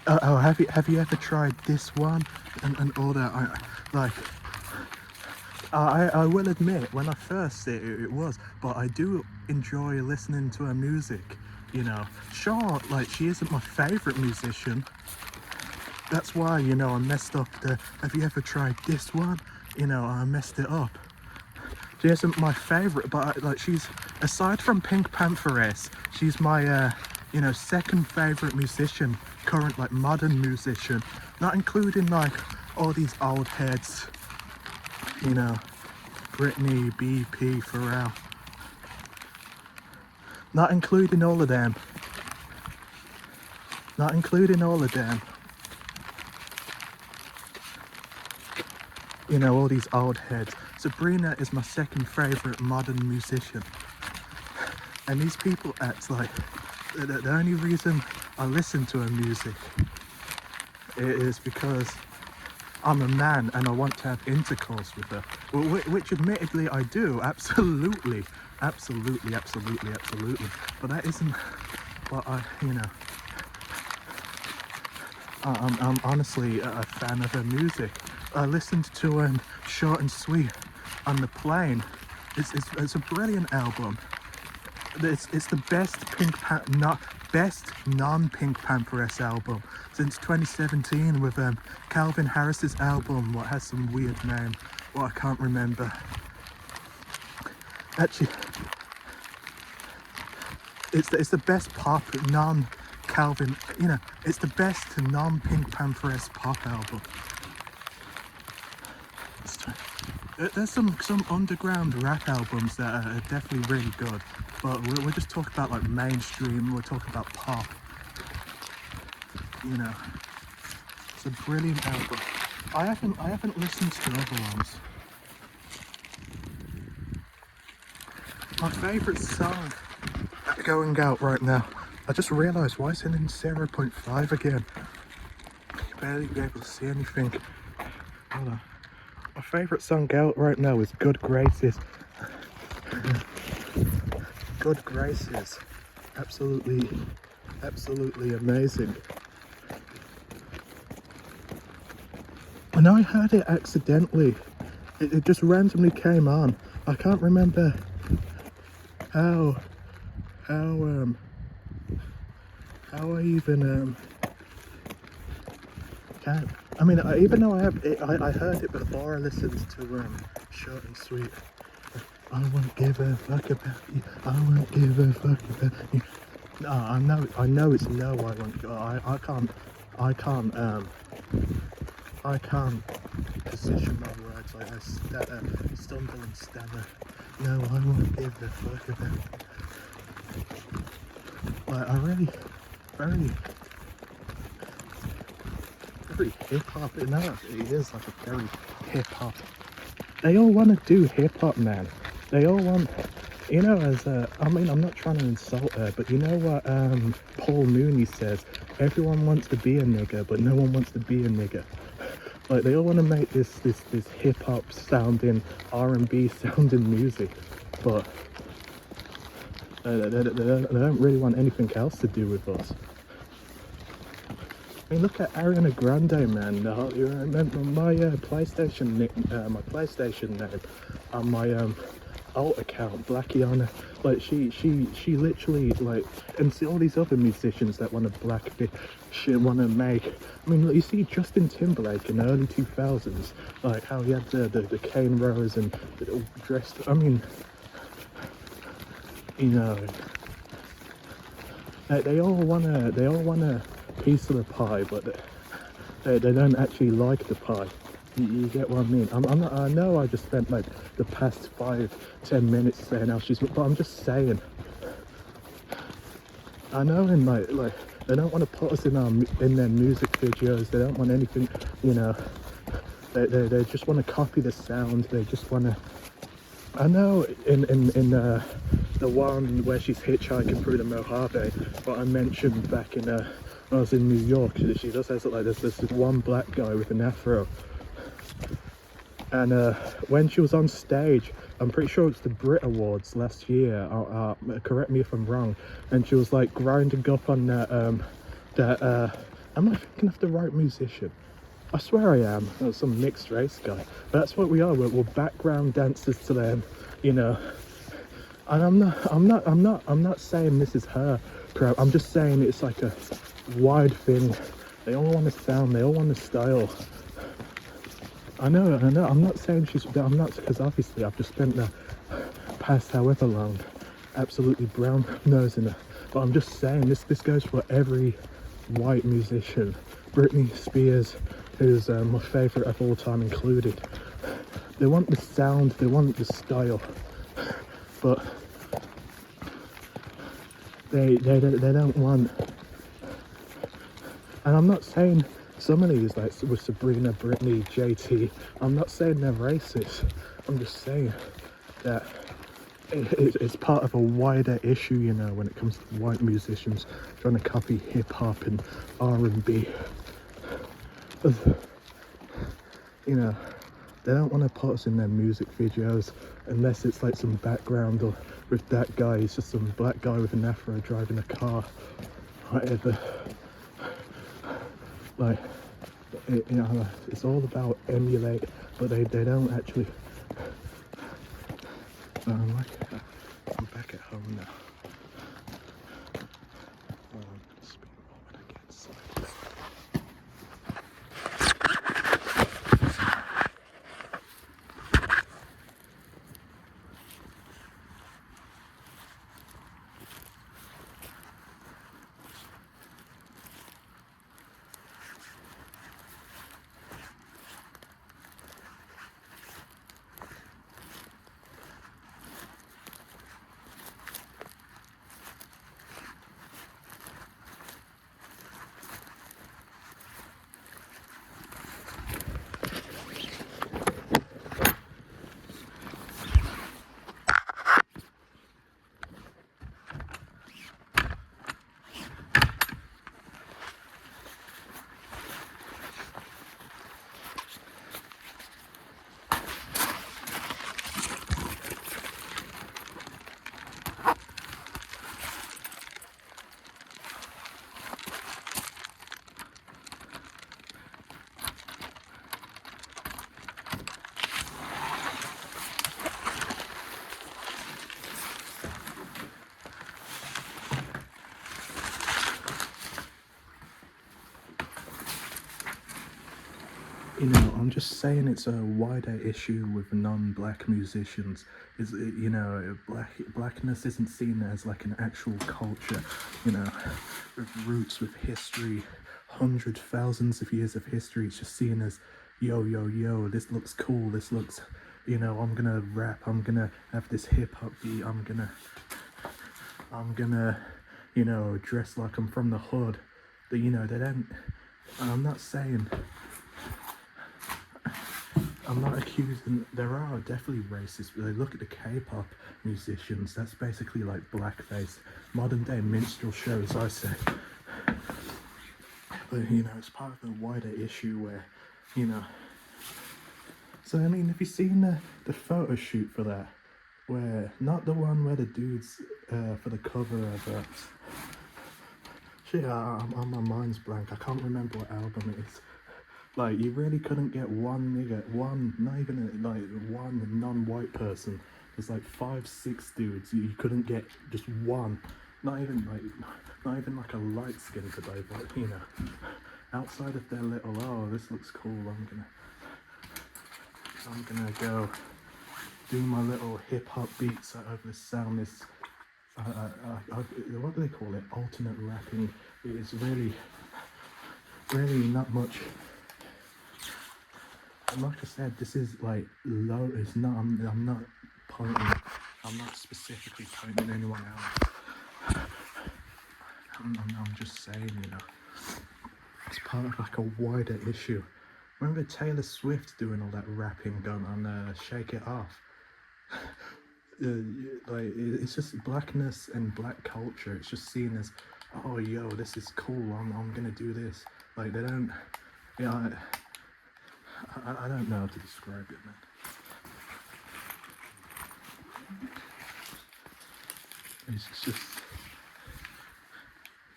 have you ever tried this one and all that? I will admit, when I first see it, it was, but I do enjoy listening to her music. You know, sure, like she isn't my favorite musician. That's why, you know, I messed up the. Have you ever tried this one? You know, I messed it up. She isn't my favorite, but like she's, aside from Pink Pantheress, she's my you know, second favorite musician, current like modern musician, not including like all these old heads, you know, Britney, BP, Pharrell, not including all of them, not including all of them, you know, all these old heads. Sabrina is my second favorite modern musician, and these people act like the only reason I listen to her music is because I'm a man and I want to have intercourse with her, which admittedly I do, absolutely, absolutely, absolutely, absolutely, but that isn't what I, you know, I'm honestly a fan of her music. I listened to Short and Sweet on the plane. It's a brilliant album. It's the best best non-Pink Pantheress album since 2017 with Calvin Harris's album, what has some weird name, what I can't remember. Actually, it's the best pop non-Calvin, you know, it's the best non-Pink Pantheress pop album. There's some underground rap albums that are definitely really good, but we're just talking about like mainstream. We're talking about pop. You know, it's a brilliant album. I haven't listened to other ones. My favourite song going out right now. I just realised why it's in 0.5 again. You barely be able to see anything. Hold on. My favourite song out right now is Good Graces. Good Graces. Absolutely, absolutely amazing. And I heard it accidentally. It just randomly came on. I can't remember how I even can't. I mean, even though I heard it before I listened to Short and Sweet. I won't give a fuck about you. I won't give a fuck about you. No, I know it's no. I won't. I can't position my words like I stumble and stammer. No, I won't give a fuck about you. Like, I really, very hip hop. No, it is like a very hip hop. They all want to do hip hop, man. They all want, you know, I mean, I'm not trying to insult her, but you know what Paul Mooney says? Everyone wants to be a nigger, but no one wants to be a nigger. Like, they all want to make this hip hop sounding, R&B sounding music, but they don't really want anything else to do with us. I mean, look at Ariana Grande, man. You remember my PlayStation name on my alt account, Blackiana. Like, she literally, like, and see all these other musicians that want to want to make. I mean, look, you see Justin Timberlake in the early 2000s, like how he had the cane rows and dressed. I mean, you know, they all want a piece of the pie, but they don't actually like the pie. You get what I mean? I know I just spent like the past 5-10 minutes saying how she's, but I'm just saying. I know, in like they don't want to put us in their music videos. They don't want anything, you know. They just want to copy the sound. They just want to. I know in the one where she's hitchhiking through the Mojave, what I mentioned back in when I was in New York, she does has like this one black guy with an afro, and when she was on stage, I'm pretty sure it's the Brit Awards last year, correct me if I'm wrong, and she was like grinding up on that am I thinking of the right musician? I swear I am. I'm some mixed race guy. But that's what we are. We're background dancers to them, you know. And I'm not saying this is her crowd. I'm just saying it's like a wide thing. They all want to sound, they all want to style. I know. I'm not saying I'm not, because obviously I've just spent the past however long absolutely brown nosing her. But I'm just saying this goes for every white musician. Britney Spears, who's my favourite of all time included. They want the sound, they want the style, but they don't want. And I'm not saying some of these, like with Sabrina, Britney, JT, I'm not saying they're racist. I'm just saying that it's part of a wider issue, you know, when it comes to white musicians trying to copy hip hop and R&B. You know, they don't want to put us in their music videos unless it's like some background, or with that guy, it's just some black guy with an afro driving a car, whatever. Like, you know, it's all about emulate, but they don't actually. I'm back at home now. Speak more when I get inside. You know, I'm just saying it's a wider issue with non-black musicians. Is, you know, blackness isn't seen as like an actual culture, you know, with roots, with history, hundreds, thousands of years of history. It's just seen as, yo, this looks cool, this looks, you know, I'm gonna rap, I'm gonna have this hip-hop beat, I'm gonna, you know, dress like I'm from the hood. But, you know, they don't, I'm not saying, I'm not accusing. There are definitely racists, but they look at the K-pop musicians. That's basically like blackface, modern day minstrel shows, I say. But, you know, it's part of a wider issue where, you know. So I mean, have you seen the photo shoot for that? Where, not the one where the dudes for the cover of shit, my mind's blank. I can't remember what album it is. Like, you really couldn't get one nigga, not even like one non-white person. There's like 5, 6 dudes. You couldn't get just one. Not even like a light skin today, but, you know, outside of their little, oh, this looks cool, I'm gonna go do my little hip hop beats over the sound. This what do they call it? Alternate rapping. It's really not much. And like I said, this is like low. It's not. I'm not pointing. I'm not specifically pointing anyone out. I'm just saying, you know, it's part of like a wider issue. Remember Taylor Swift doing all that rapping going on Shake It Off? Like, it's just blackness and black culture. It's just seen as, oh, yo, this is cool. I'm gonna do this. Like, they don't. Yeah, I don't know how to describe it, man. It's just,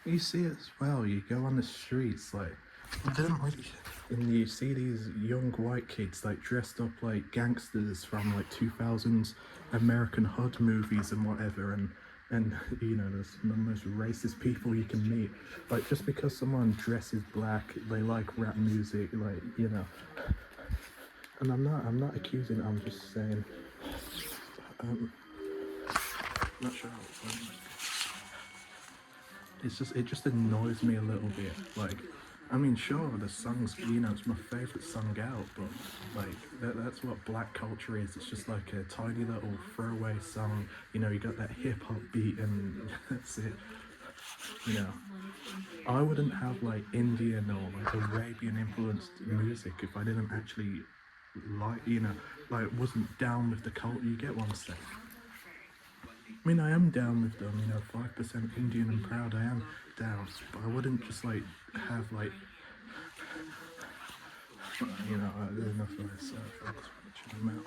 You see it as well. You go on the streets, like, I didn't really, and you see these young white kids like dressed up like gangsters from like 2000s American Hood movies and whatever, and you know, there's the most racist people you can meet. Like, just because someone dresses black, they like rap music, like, you know. And I'm not accusing. I'm just saying. Not sure how to explain it. It just annoys me a little bit. Like, I mean, sure, the song's, you know, it's my favorite song out, but like that's what black culture is. It's just like a tiny little throwaway song. You know, you got that hip hop beat, and that's it. You know, I wouldn't have like Indian or like Arabian influenced music if I didn't actually like, you know, like wasn't down with the culture. You get what I'm saying? I mean, I am down with them, you know, 5% Indian and proud, I am down. But I wouldn't just like have like, you know, enough of this. Thanks for watching them out.